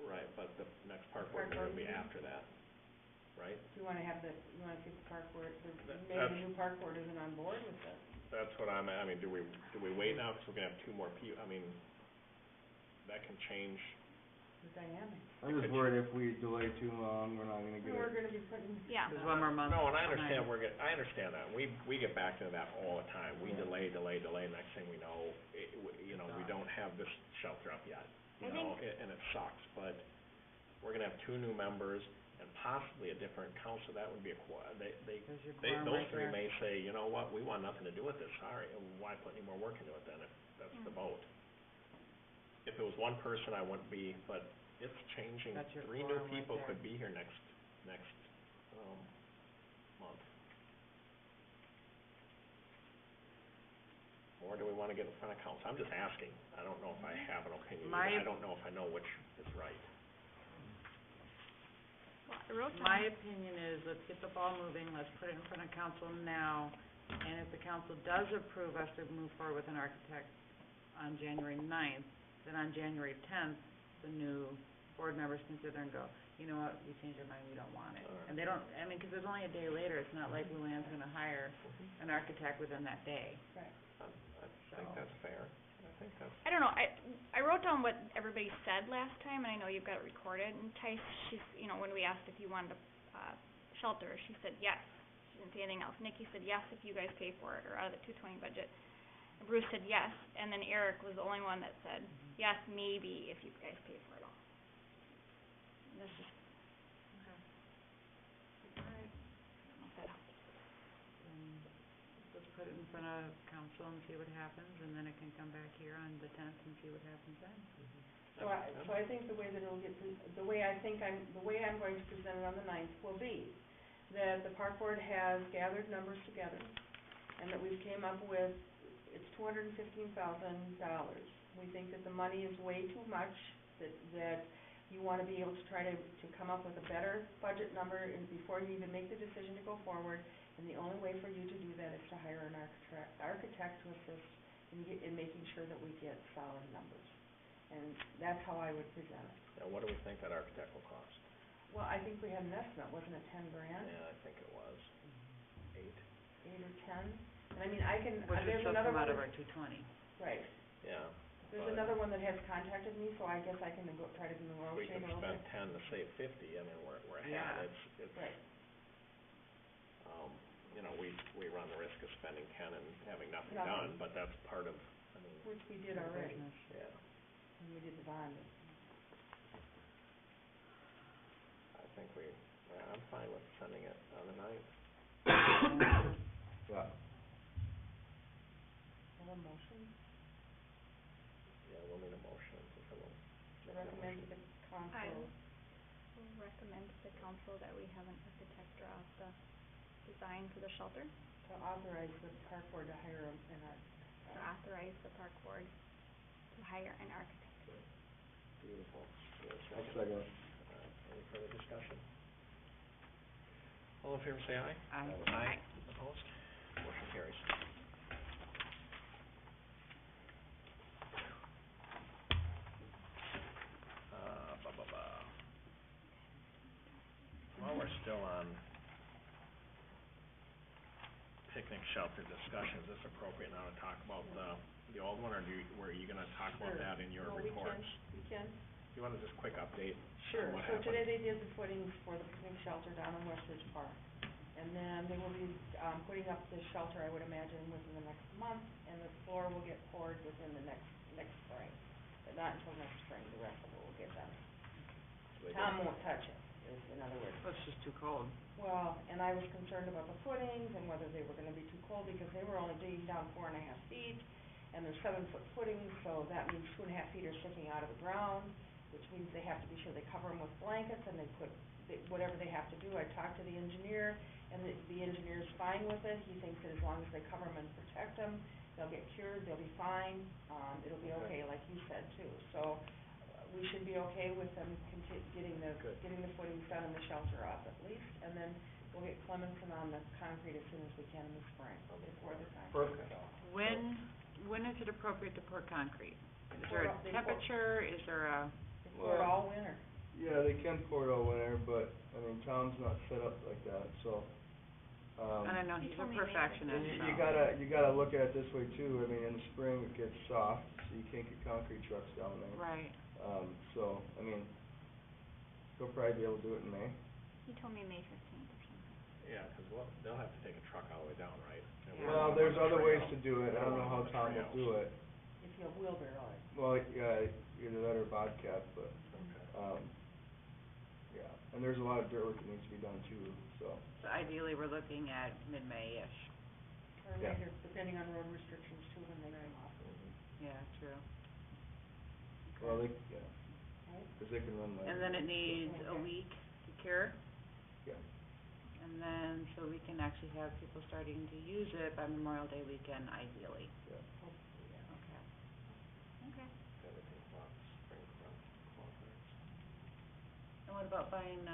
right, but the next park Park board meeting will board be meeting? after that, right? Do you wanna see if the park board, maybe That's- the new park board isn't on board with this? That's what I mean, do we wait now, 'cause we're gonna have two more I mean, that can change, The dynamic. I'm just worried if we delay too long, we're not gonna get We're it. gonna be putting. Yeah. There's one more month. no, and I behind. understand I understand that, we get back into that all the time, we Yeah. delay, next thing we know, you know, we don't have this shelter up yet, you I know, and it sucks, but we're gonna have two new members and possibly a different council, that would be There's your quorum those right three there. may say, you know what, we want nothing to do with this, sorry, and why put any more work into it then, if that's the vote? If it was one person, I wouldn't be, but it's changing, That's your three new quorum right people there. could be here next, month. Or do we wanna get in front of council? I'm just asking, I don't know if I have an opinion, My- I don't know if I know which is right. Well, I wrote down. My opinion is, let's get the ball moving, let's put it in front of council now, and if the council does approve us to move forward with an architect on January 9th, then on January 10th, the new board members can sit there and go, you know what, we changed our mind, we don't want it. Alright. And they don't, I mean, 'cause there's only a day later, it's not like Luann's gonna hire an architect within that day. Right. I think that's fair, I don't know, I wrote down what everybody said last time, and I know you've got it recorded, and Tice, she's, you know, when we asked if you wanted a, shelter, she said yes. She didn't say anything else. Nikki said yes if you guys pay for it, or out of the 220 budget. Bruce said yes, and then Eric was the only one that said, yes, maybe if you guys pay for it all. And that's just, I don't know if that helps. Let's put it in front of council and see what happens, and then it can come back here on the 10th and see what happens then. So I think the way that it'll get, the way I'm going to present it on the 9th will be that the park board has gathered numbers together, and that we've came up with, it's $215,000. We think that the money is way too much, that you wanna be able to try to come up with a better budget number before you even make the decision to go forward, and the only way for you to do that is to hire an architect to assist in making sure that we get solid numbers. And that's how I would present it. Now, what do we think that architect will cost? Well, I think we had an estimate, wasn't it $10,000? Yeah, I think it was, 8, 8 or 10? And I mean, Which would there's still another come one, out of our 220. right, yeah. there's but another one that has contacted me, so I guess I can try to We negotiate can a little spend bit. 10 to save 50, I mean, we're Yeah. ahead, it's, Right, you know, we run the risk of spending 10 and having nothing Nothing. done, but that's part of, I mean, which we did already, Business. yeah. when we did the bond. I think I'm fine with sending it on the 9th. Yeah. Have a motion Yeah, we'll need a motion, to recommend to the council. We'll recommend to the council that we have an architect draw up the design for the shelter, To authorize the park board to hire an to authorize the park board to hire an architect. Beautiful. I'll second it. Any further discussion? All in favor, say aye. Aye. Aye. Opposed? Motion carries. think shelter discussion, is this appropriate now to talk about the old one, or were you gonna talk about Sure. that in your Well, reports? we can, Do you wanna just quick update? sure. what So happened? today they did the footings for the picnic shelter down in West Ridge Park. And then they will be, putting up the shelter, I would imagine, within the next month, and the floor will get poured within the next spring. But not until next spring, the rest of it will get done. So they Tom won't touch it, is in other words. Well, it's just too cold. Well, and I was concerned about the footings and whether they were gonna be too cold, because they were only digging down 4.5 feet, and they're 7-foot footings, so that means 2.5 feet are sticking out of the ground, which means they have to be sure they cover them with blankets, and they put, whatever they have to do. I talked to the engineer, and the engineer's fine with it. He thinks that as long as they cover them and protect them, they'll get cured, they'll be fine, it'll be okay, like you said too. So, we should be okay with them getting the footings done and the shelter up at least, and then we'll get Clemenson on the concrete as soon as we can in the spring, before the concrete. Perfect. When is it appropriate to pour concrete? Is Pour there a up- they pour- temperature, is there a, They pour it all winter. Yeah, they can pour it all winter, but, I mean, Tom's not set up like that, so, and I know He he's a told me May perfectionist, and so. you gotta look at it this way too. I mean, in the spring it gets soft, so you can't get concrete trucks down there. Right. So, I mean, he'll probably be able to do it in May. He told me May 15th or something. Yeah, 'cause they'll have to take a truck all the way down, right? And Yeah. Well, we're there's on the other ways trail. to do it. I don't know how Tom will do it. If you wheelbarrow it. Well, yeah, either that or Bobcat, but, Okay. yeah, and there's a lot of dirt work that needs to be done too, so. So ideally, we're looking at mid-May-ish. Or Yeah. later, depending on road restrictions too, when they come off. Yeah, true. Well, they, yeah, Right? 'cause they can run like. And then it needs a week to cure, Yeah. and then, so we can actually have people starting to use it by Memorial Day weekend ideally. Yeah. Hopefully, yeah. Okay. Okay. Everything about spring cleanings. And what about buying,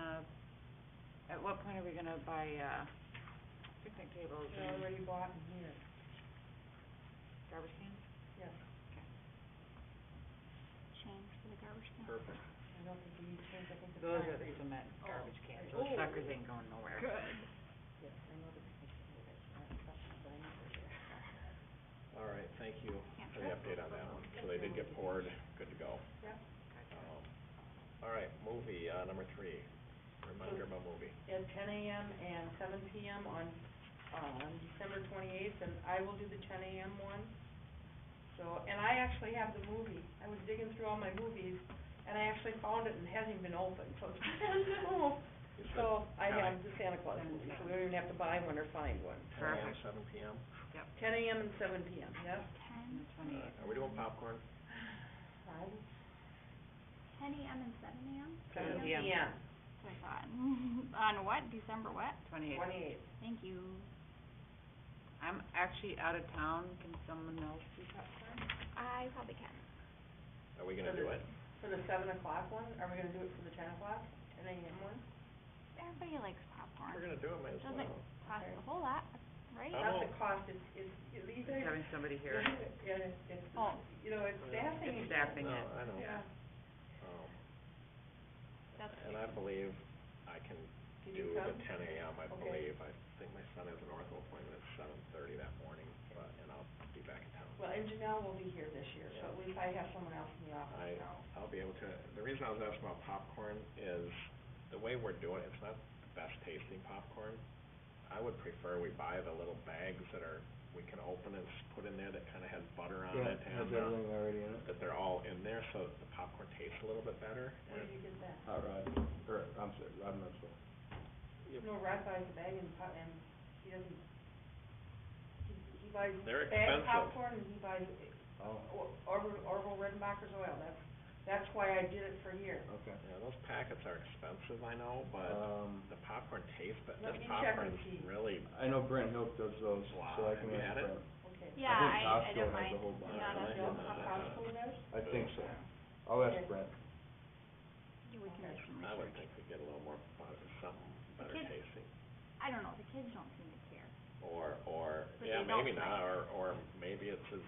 at what point are we gonna buy, picnic tables They're and already bought in here, garbage cans? yes. Change for the garbage can. Perfect. I don't think we need to change, I think it's Those fine. are the cement Oh, garbage cans, right. those Oh. suckers ain't going nowhere. Good. Yes, I know the picnic table, that's not something, but I know they're there. All right, thank you Can't for the update on that one. So they did get poured, good to go. Yep. All right, movie, number 3, reminder about movie. At 10 a.m. and 7 p.m. on December 28th, and I will do the 10 a.m. one. So, and I actually have the movie. I was digging through all my movies, and I actually found it and it hasn't even been opened, so it's brand new. So, I have the Santa Claus movie, so we don't even have to buy one or find one. 10 a.m., Perfect. 7 p.m. 10 a.m. and 7 p.m., yep. 10, 28th. Are we doing popcorn? 10 a.m. and 7 a.m.? 7 p.m. p.m. That's what I thought. On what, December what? 28th. 28th. Thank you. I'm actually out of town, can someone else do popcorn? I probably can. Are we gonna do it? For the 7 o'clock one, are we gonna do it for the 10 o'clock, 10 a.m. one? Everybody likes popcorn. We're gonna do it, may as well. Doesn't cost Okay. a whole lot, right? Oh. Not the cost, it's, you guys. Having somebody here. Yeah, it's, Oh. you know, it's staffing. It's staffing No, it. I know. Yeah. That's, And I believe I can Can do you the come? 10 a.m., I Okay. believe. I think my son has an ortho appointment at 7:30 that morning, but, and I'll be back in town. Well, and Janelle will be here this year, so at least I have someone else in the office now. I'll be able to, the reason I was asking about popcorn is the way we're doing it, it's not the best tasting popcorn. I would prefer we buy the little bags that are, we can open and put in there that kinda has butter on Yeah, it has and, everything already in it. that they're all in there so that the popcorn tastes a little bit better. Where did you get that? Hot Rod, or, I'm sorry, Rod Metzl. No, Rod buys the bag and he doesn't, he buys They're bagged expensive. popcorn and he buys Oh, Orville Redenbacher's oil, that's why I did it for a year. okay. Yeah, those packets are expensive, I know, but the popcorn tastes, but Let this me check and popcorn's see. really, I know Brent Hilk does those, Wow, so I can have you ask had it? Brent. Okay. yeah, think I Costco don't has mind. the whole bunch. Yeah, that's Really? good. Costco does? I think so. I'll ask Okay. Brent. Yeah, we can do some I would research. think we'd get a little more, something better kids- tasting. I don't know, the kids don't seem to care. Or, But yeah, they don't maybe not, like or maybe it's just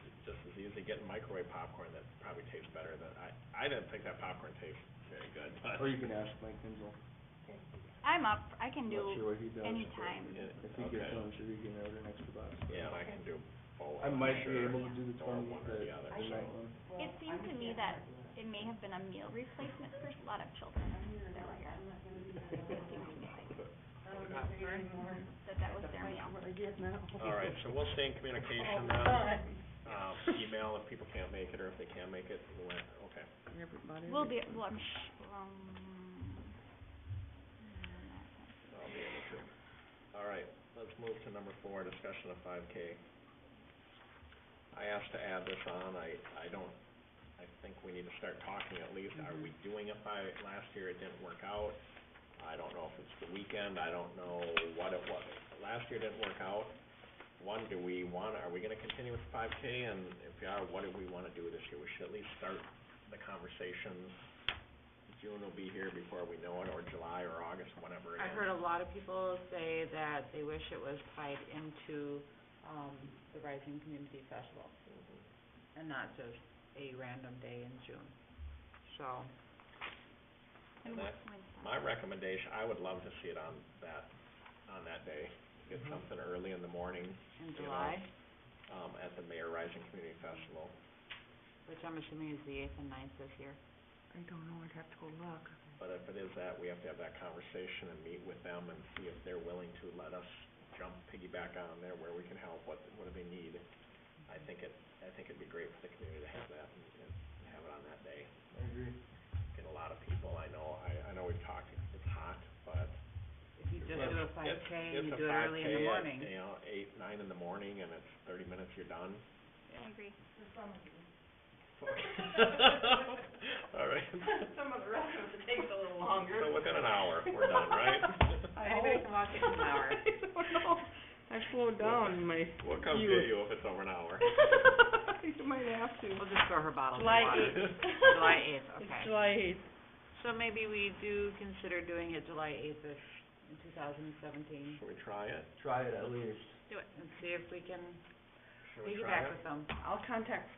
as easy getting microwave popcorn that probably tastes better than, I didn't think that popcorn tastes very good, but. Or you can ask Mike Kinzel. Okay. I'm up, I can I'm not do sure what he does, but anytime. if he gets Okay. one, sure he can order an extra box. Yeah, and I can do both. I might be Sure. able to do the Or 20, one or the other. the night one. It seemed to me that it may have been a meal replacement for a lot of children that were here. It seemed to me that was their meal. All right, so we'll stay in communication then. Email if people can't make it, or if they can make it, okay. We'll be, well, I'm I'll be able to. All right, let's move to number 4, discussion of 5K. I asked to add this on, I think we need to start talking at least, are we doing it by, last year it didn't work out. I don't know if it's the weekend, I don't know what it was, last year didn't work out. One, are we gonna continue with 5K, and if we are, what do we wanna do this year? We should at least start the conversations. June will be here before we know it, or July or August, whenever it is. I've heard a lot of people say that they wish it was tied into, the Rising Community Festival, and not just a random day in June. So, And that- when's that? My recommendation, I would love to see it on that day, get something early in the morning, in you know, July, at the Mayor Rising Community Festival. which I'm assuming is the 8th and 9th this year. I don't know, I'd have to go look. But if it is that, we have to have that conversation and meet with them and see if they're willing to let us piggyback on there where we can help, what do they need. I think it'd be great for the community to have that and have it on that day. I agree. Get a lot of people, I know we've talked, it's hot, but If you just do a 5K and you it's do it early in the morning. It's a 5K at, you know, 8, 9 in the morning, and it's 30 minutes, you're done. I agree. All right. Some of the rest of it takes a little longer. So within an hour, we're done, right? Anybody can walk it in an hour. I don't know, I slowed down in my We'll come youth. get you if it's over an hour. You might have to. We'll just throw her bottles of July water. 8th. July 8th, It's okay. July 8th. So maybe we do consider doing it July 8th-ish in 2017, Should we try it? Try it at least. and see if we can Should we try piggyback it? with them. I'll contact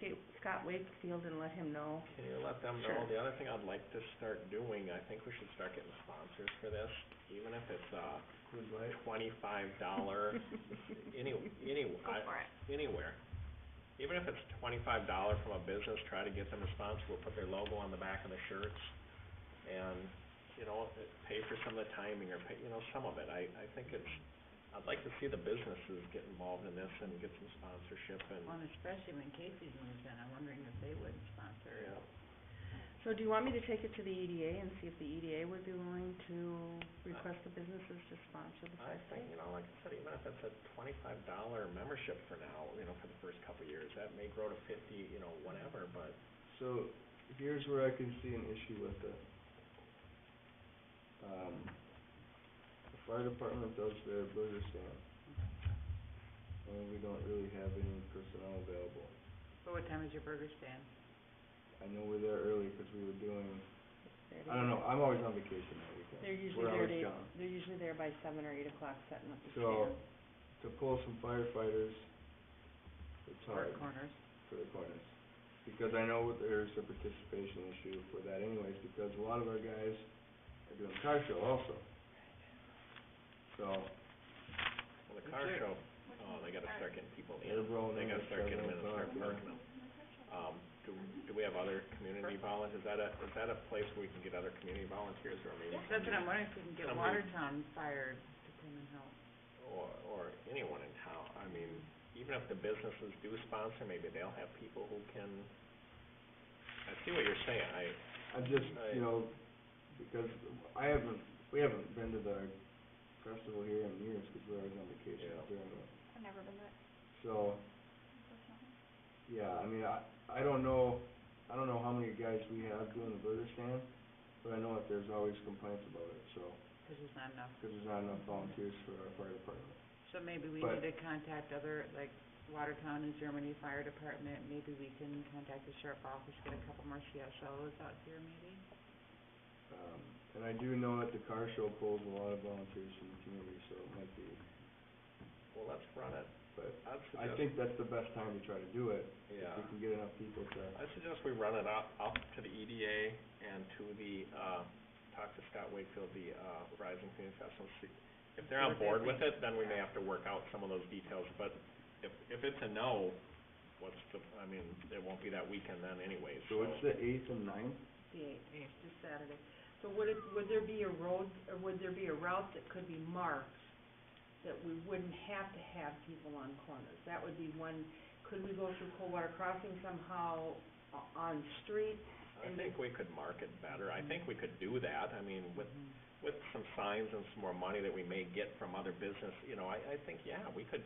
Scott Wakefield and let him know. Can you let them know? Sure. The other thing I'd like to start doing, I think we should start getting sponsors for this, even if it's Good light. $25, Go for it. anywhere. Even if it's $25 from a business, try to get them a sponsor, we'll put their logo on the back of the shirts, and, you know, pay for some of the timing, or pay, you know, some of it. I think I'd like to see the businesses get involved in this and get some sponsorship and, Well, and especially when Casey's moves in, I'm wondering if they would sponsor it. yeah. So do you want me to take it to the EDA and see if the EDA would be willing to request the businesses to sponsor the I 5K? think, you know, like I said, even if it's a $25 membership for now, you know, for the first couple of years, that may grow to 50, you know, whatever, but So, here's where I can see an issue with it. The fire department does their burger stand, and we don't really have any personnel available. But what time is your burger stand? I know we're there early because we were doing, That I don't know, is- I'm always on vacation that weekend. They're usually We're there, always gone. they're usually there by 7 or 8 o'clock setting up the So, stand. to pull some firefighters, it's hard Or corners? for the corners. Because I know there's a participation issue for that anyways, because a lot of our guys are doing car show also. So, well, the car Sure. show, they gotta start getting people in. they're rolling They in gotta at start getting 7 them in and start o'clock, parking them. Do we have other community volunteers? Is that a place where we can get other community volunteers, or maybe That's what I'm wondering, if we can get Somebody- Watertown Fire to come and help. or anyone in town? I mean, even if the businesses do sponsor, maybe they'll have people who can, I see what you're saying, I'm just, Right. you know, because we haven't been to the festival here in years, because we're always on vacation Yeah. during it. I've never been to it, So, unfortunately. yeah, I mean, I don't know how many guys we have doing the burger stand, but I know that there's always complaints about it, so, 'Cause there's not enough. because there's not enough volunteers for our fire department. So maybe we But- need to contact other, like Watertown and Germany Fire Department, maybe we can contact the sheriff office, get a couple more CSOs out here maybe? And I do know that the car show pulls a lot of volunteers from the community, so it might be, well, let's run it. but I'd I suggest, think that's the best time to try to do it, yeah, if we can get enough people to, I suggest we run it up to the EDA and to the, talk to Scott Wakefield, the, Rising Phoenix SOC. If they're on board with it, then we may have to work out some of those details, but if it's a no, what's the, I mean, it won't be that weekend then anyways, So it's the eighth and ninth? The eighth, this Saturday. So would there be a road, or would there be a route that could be marked that we wouldn't have to have people on corners? That would be one, could we go through Coldwater Crossing somehow on street? I think we could mark it better. I think we could do that. I mean, with some signs and some more money that we may get from other business, you know, I think, yeah, we can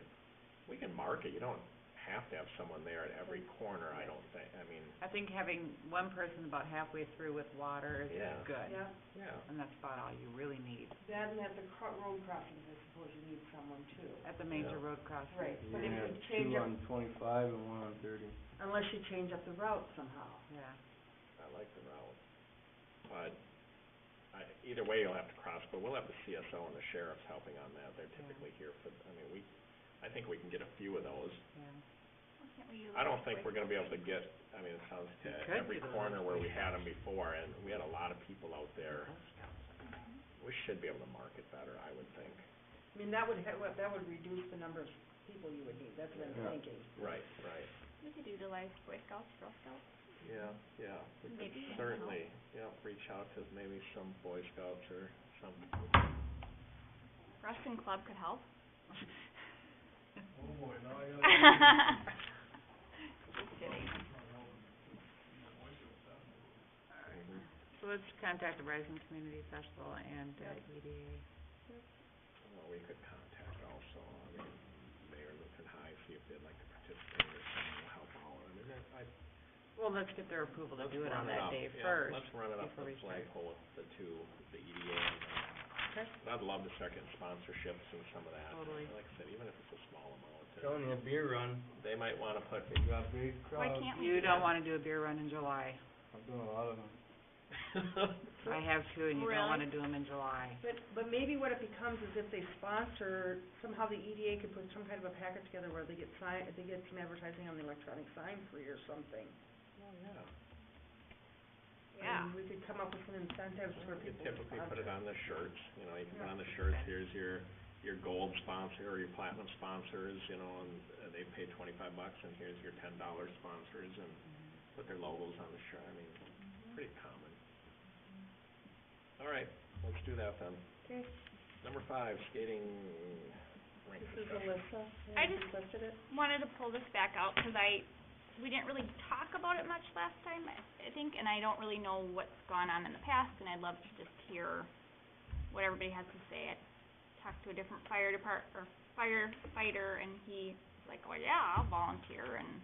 mark it. You don't have to have someone there at every corner, I don't think. I mean, I think having one person about halfway through with water is Yeah. good. Yeah, yeah. And that's about all you really need. that and at the road crossings, I suppose you need someone too. At the major Yeah. road crossing. Right, You're but if gonna you have change two up, on 25 and one on 30. Unless you change up the route somehow. Yeah. I like the route. But either way, you'll have to cross, but we'll have the CSO and the sheriffs helping on that. They're typically here for, I mean, I think we can get a few of those. Yeah. Why can't we use I don't like think we're gonna be able to get, I mean, it sounds We to could every do those corner where we weekends. had them before, and we had a lot of people out there. We should be able to market better, I would think. I mean, that would that would reduce the number of people you would need, that's what Yeah. I'm thinking. Right, right. We could utilize Boy Scouts, Girl Scouts. Yeah, yeah. We could Maybe, I don't know. certainly, yeah, reach out to maybe some Boy Scouts or some. Wrestling club could help. Oh boy, now I gotta. Just kidding. Mhm. So let's contact the Rising Community Festival and, EDA. Well, we could contact also, I mean, Mayor Luton High, see if they'd like to participate or someone will help out. I mean, Well, let's get their approval to let's do it on run it that up, day yeah, first. let's run it up before the we start. flagpole with the two, the EDA and Okay. and I'd love to start getting sponsorships and some of that. Totally. Like I said, even if it's a small amount, Telling you, beer run, they might wanna put, you got big Why crowds. can't we You do don't that? wanna do a beer run in July. I've done a lot of them. I have too, and you don't Really? wanna do them in July. But maybe what it becomes is if they sponsor, somehow the EDA could put some kind of a package together where they get some advertising on the electronic sign free or something. Well, yeah. I Yeah. mean, we could come up with some incentives for You people to typically put it sponsor. on the shirts, you know, you can put Yeah. on the shirts, Okay. here's your gold sponsor or your platinum sponsors, you know, and they pay $25 and here's your $10 sponsors and put their logos on the shirt. I mean, pretty common. All right, let's do that then. Okay, Number 5, skating rink this is discussion. Alyssa, I who just- requested it. Wanted to pull this back out, 'cause we didn't really talk about it much last time, I think, and I don't really know what's gone on in the past, and I'd love to just hear what everybody has to say. I talked to a different firefighter, and he was like, oh yeah, I'll volunteer, and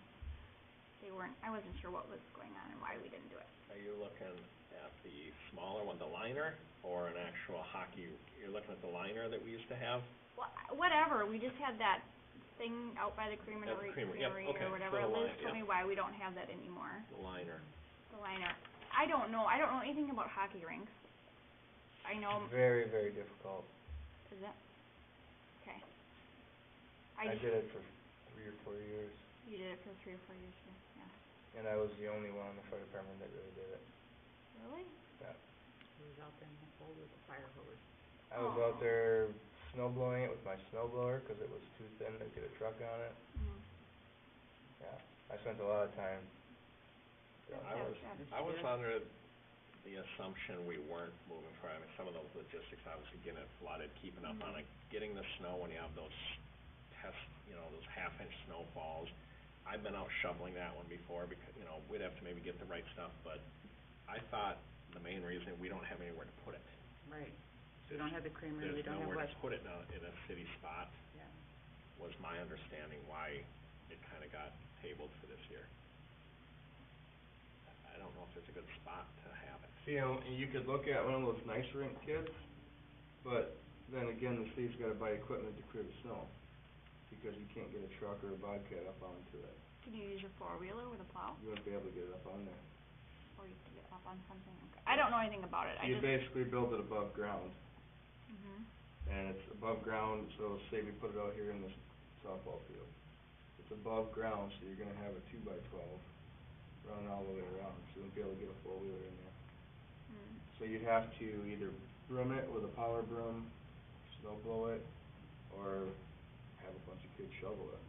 I wasn't sure what was going on and why we didn't do it. Are you looking at the smaller one, the liner, or an actual hockey? You're looking at the liner that we used to have? Whatever, we just had that thing out by the creamery, At the creamery, yep, okay, or so whatever. the Liz line- told yep. me why we don't have that anymore, The liner. the liner. I don't know anything about hockey rinks. I know, Very, very difficult. is it? Okay. I just, did it for 3 or 4 years, you did it for 3 or 4 years, yeah. and I was the only one in the fire department that really did it. Really? He was out there in the cold with a fire hose. I was Aw. out there snow blowing it with my snow blower 'cause it was too thin to get a truck on it. Mhm. Yeah, I spent a lot of time. I was under the assumption we weren't moving forward. I mean, some of those logistics, obviously getting it flooded, keeping up on it, getting the snow when you have those those half-inch snowfalls. I've been out shoveling that one before because, you know, we'd have to maybe get the right stuff, but I thought the main reason we don't have anywhere to put it. Right. We don't have the creamery, we There's don't have nowhere what, to put it now in a city spot, yeah. was my understanding why it kinda got tabled for this year. I don't know if there's a good spot to have it. You know, and you could look at one of those nice rink kits, but then again, the city's gotta buy equipment to clear the snow, because you can't get a truck or a bobcat up onto it. Can you use your four-wheeler with a plow, You wouldn't be able to get it up on there. or you can get up on something? Okay. I don't know anything about it, I You just, basically build it above ground, mhm. and it's above ground, so say we put it out here in this softball field. It's above ground, so you're gonna have a 2x12 running all the way around, so you won't be able to get a four-wheeler in there. Mm. So you'd have to either broom it with a power broom, snow blow it, or have a bunch of kids shovel it.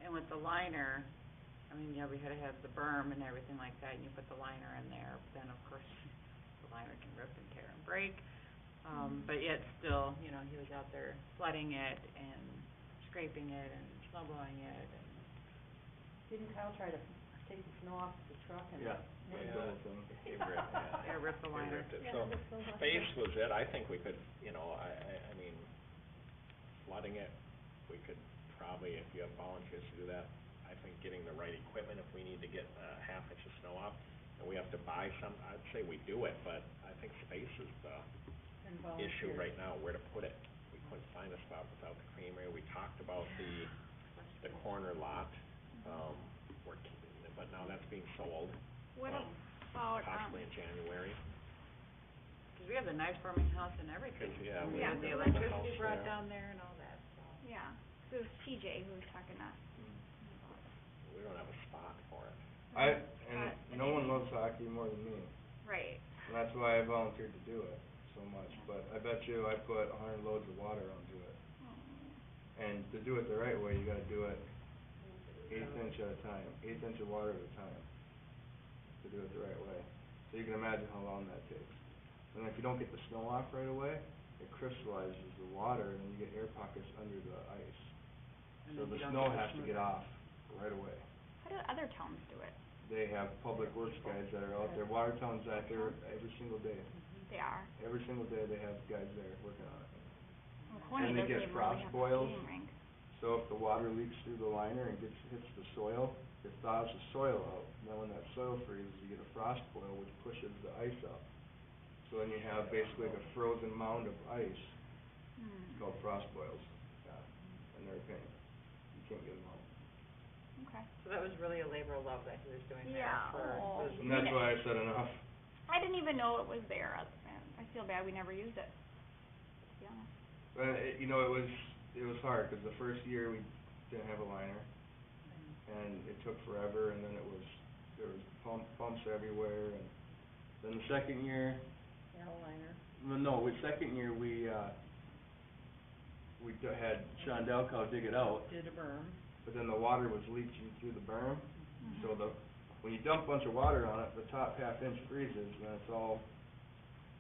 And with the liner, I mean, yeah, we gotta have the berm and everything like that, and you put the liner in there, but then of course, the liner can rip and tear and break. But yet still, you know, he was out there flooding it and scraping it and snow blowing it and. Didn't Kyle try to take the snow off the truck and? Yeah, Yeah. the whole thing. He ripped, Yeah, rip the He liner. ripped it. So, space was it, I think we could, you know, I mean, flooding it, we could probably, if you have volunteers to do that, I think getting the right equipment, if we need to get a half inch of snow off, and we have to buy some, I'd say we do it, but I think space is the And issue volunteers. right now, where to put it. We couldn't find a spot without the creamery, we talked about the corner lot, we're keeping it, but now that's being sold, What um, about, possibly in January. Cause we have the knife forming house and everything. 'Cause, yeah, we We have had the the electricity house brought there. down there and all that, so. yeah, so it was TJ who was talking to. We don't have a spot for it. And no one loves hockey more than me, Right. and that's why I volunteered to do it so much, but I bet you I put 100 loads of water onto it. And to do it the right way, you gotta do it 1/8 inch at a time, 1/8 inch of water at a time, to do it the right way. So you can imagine how long that takes. And if you don't get the snow off right away, it crystallizes the water and you get air pockets under the ice. And So then the you don't snow get the has to smooth get off right away. How do other towns do it? They have public works guys that are out there, Watertown's out there every single day. They are. Every single day they have guys there working on it. Well, Coney And they doesn't get even frost really have a boils. skating rink. So if the water leaks through the liner and hits the soil, it thaws the soil out. Now when that soil freezes, you get a frost boil which pushes the ice up. So then you have basically like a frozen mound of ice called frost boils. Yeah, and they're a pain. You can't get them out. Okay. So that was really a labor of love that he was doing there Yeah, for oh. those. And that's why I said enough. I didn't even know it was there, I feel bad we never used it, to be honest. But it was hard, 'cause the first year we didn't have a liner, and it took forever, and then there was pumps everywhere, and then the second year, Narrow liner. second year we had Sean Delcow dig it out, Did a berm. but then the water was leaching through the berm, so when you dump a bunch of water on it, the top half inch freezes, and then it's all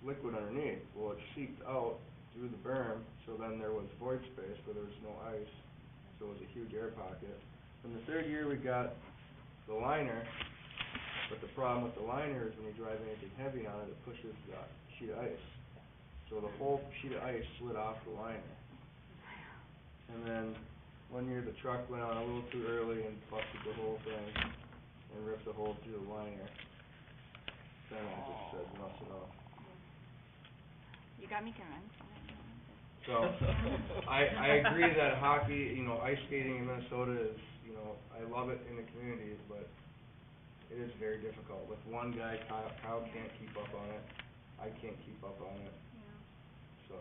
liquid underneath. Well, it seeped out through the berm, so then there was void space where there was no ice, so it was a huge air pocket. Then the third year we got the liner, but the problem with the liner is when you drive anything heavy on it, it pushes the sheet of ice. So the whole sheet of ice slid off the liner. And then one year the truck went on a little too early and busted the whole thing and ripped a hole through the liner. Then I just said, enough's enough. You got me convinced. So, I agree that hockey, ice skating in Minnesota is, I love it in the communities, but it is very difficult. With one guy, Kyle can't keep up on it, I can't keep up on it, Yeah. so.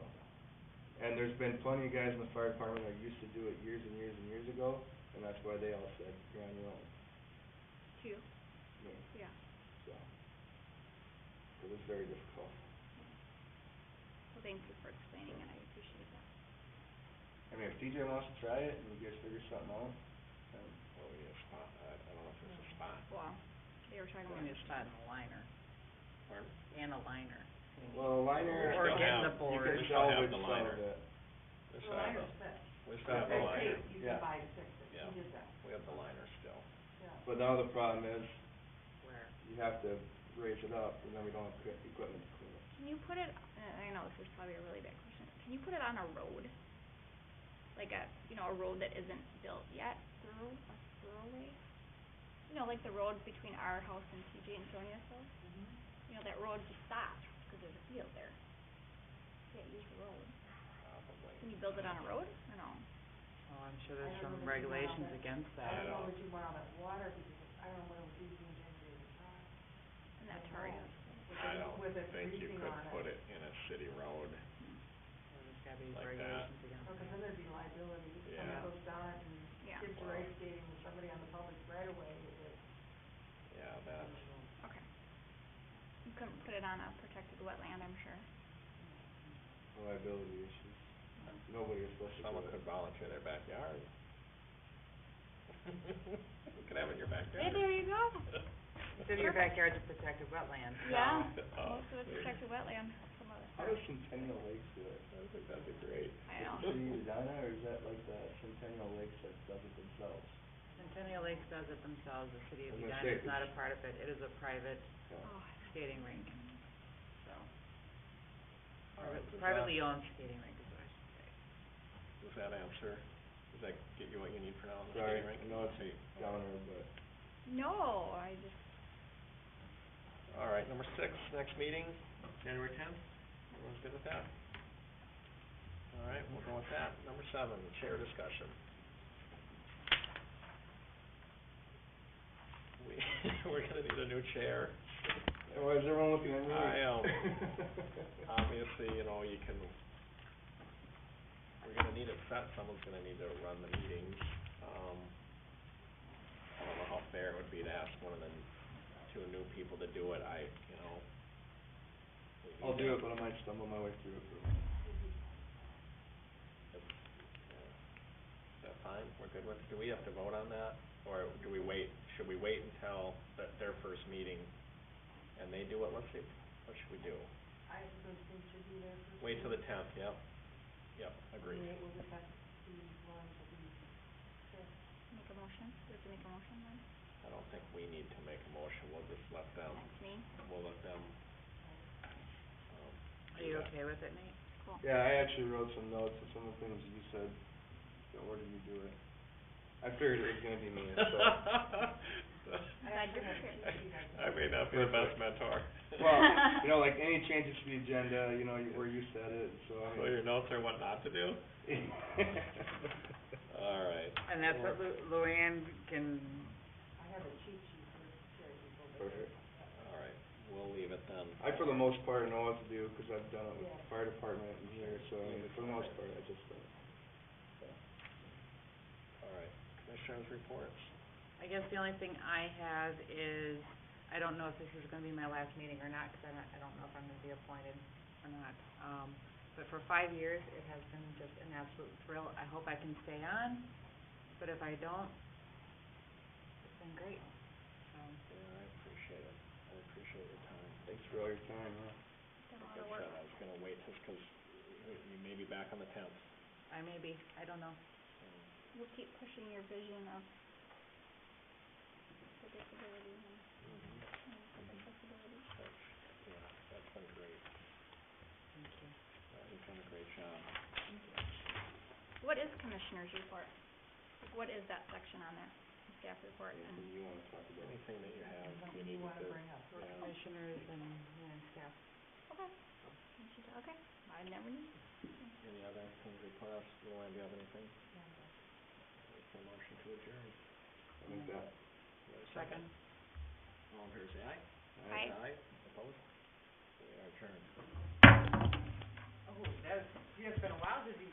And there's been plenty of guys in the fire department that used to do it years and years and years ago, and that's why they all said, you're on your own, Two. me, Yeah. so. It was very difficult. Well, thank you for explaining it, I appreciate that. I mean, if TJ wants to try it and you guys figure something out, then Well, we need a spot, I don't know if there's a spot. Well, they were talking We about. need a spot in a liner, Pardon? and a liner. well, a liner, Or still get have- the you board. can you can still have salvage the some liner. of it. We The still have liner's the, fixed. we still have the Okay. liner, You Yeah. can buy to fix it, Yeah. he did that, we have the liner still. yeah. But now the problem is, Where? you have to raise it up, and then we don't have equipment to clean it. Can you put it, I know this is probably a really bad question, can you put it on a road? Like a road that isn't built yet, thoroughway? Like the road between our house and TJ and Sonia's house? That road just stops, cause there's a field there. Can't use the road. Probably. Can you build it on a road, or no? Oh, I'm sure I there's don't know some that you want regulations that. against I that. don't know that you want all that water, because I don't know what it would do to inject the car. And that I tar know. is. I don't With it think you freezing could on it. put it in a city road. Or there's gotta be Like that. regulations against Because then there'd be liability, if Yeah. somebody goes down it and Yeah. kids are ice skating with somebody on the public right away, Yeah, that's, Okay. couldn't put it on a protected wetland, I'm sure. Liability issues. Nobody is supposed to do Someone it. could volunteer their backyard. You could have it in your backyard. Hey, there you go. So your backyard's a protected wetland, so. Yeah, Oh, most of it's protected wetland, some of How does Centennial Lakes do it? I think that'd be great. I know. City of Edina, or is that like the Centennial Lakes that does it themselves? Centennial Lakes does it themselves, the city of I'm gonna Edina say is not a it's- part of it, it is a private Yeah. Oh, skating rink, so. All right, does Privately owned skating rink is what I should say. Does that answer, does that get you what you need for now on the Sorry, skating rink? I know it's a downer, but no, I just, All right, number 6, next meeting, January 10th. Everyone's good with that? All right, we'll go with that. Number 7, chair discussion. We're gonna need a new chair. why is everyone looking at me? I Obviously, you know, you can, we're gonna need it set, someone's gonna need to run the meetings. I don't know how fair it would be to ask one of the 2 new people to do it, you know. I'll do it, but I might stumble my way through it. Is that fine? We're good with, do we have to vote on that? Or do we wait, should we wait until their first meeting and they do it? Let's see, what should we do? I think they should be there for. Wait till the 10th, yep. Yep, agreed. We'll get back to Lauren to be, sure. make a motion, do we have to make a motion then? I don't think we need to make a motion, we'll just let them, That's me, we'll let them, Are you okay with it, Nate? cool. Yeah, I actually wrote some notes of some of the things you said. The order you do it. I figured it was gonna be me, so. Glad you're prepared. I may not be the best mentor. Well, you know, like any changes to the agenda, you know, where you said it, so I So mean. your notes are what not to do? All right. And that's what Luann can, I have a cheat sheet for chair people. Perfect. All right, we'll leave it then. I, for the most part, know what to do, cause I've done it with Yeah. the fire department and here, so I mean, for the most part, I just, All right, commissioners' reports. I guess the only thing I have is, I don't know if this is gonna be my last meeting or not, 'cause I don't know if I'm gonna be appointed or not. But for 5 years, it has been just an absolute thrill. I hope I can stay on, but if I don't, it's been great, so. Yeah, I appreciate it. I appreciate your time. thanks for all your time, huh? Done a Like I lot of work. said, I was gonna wait just 'cause you may be back on the 10th. I may be, I don't know. We'll keep pushing your vision of the disability and, accessibility. Yeah, that's been great. Thank you. You've done a great job. What is commissioners' report? Like, what is that section on there, staff report and? Anything you wanna talk about? Anything that you have, Something you you need wanna to, bring up. For yeah. commissioners and staff. Okay. Okay, I never knew. Any other things for us? Luann, do you have anything? Wait for a motion to adjourn. I think that. Wait a Second. All in favor, say aye. Aye. Aye, opposed? We are adjourned. Oh, that's, it's been a while since you've done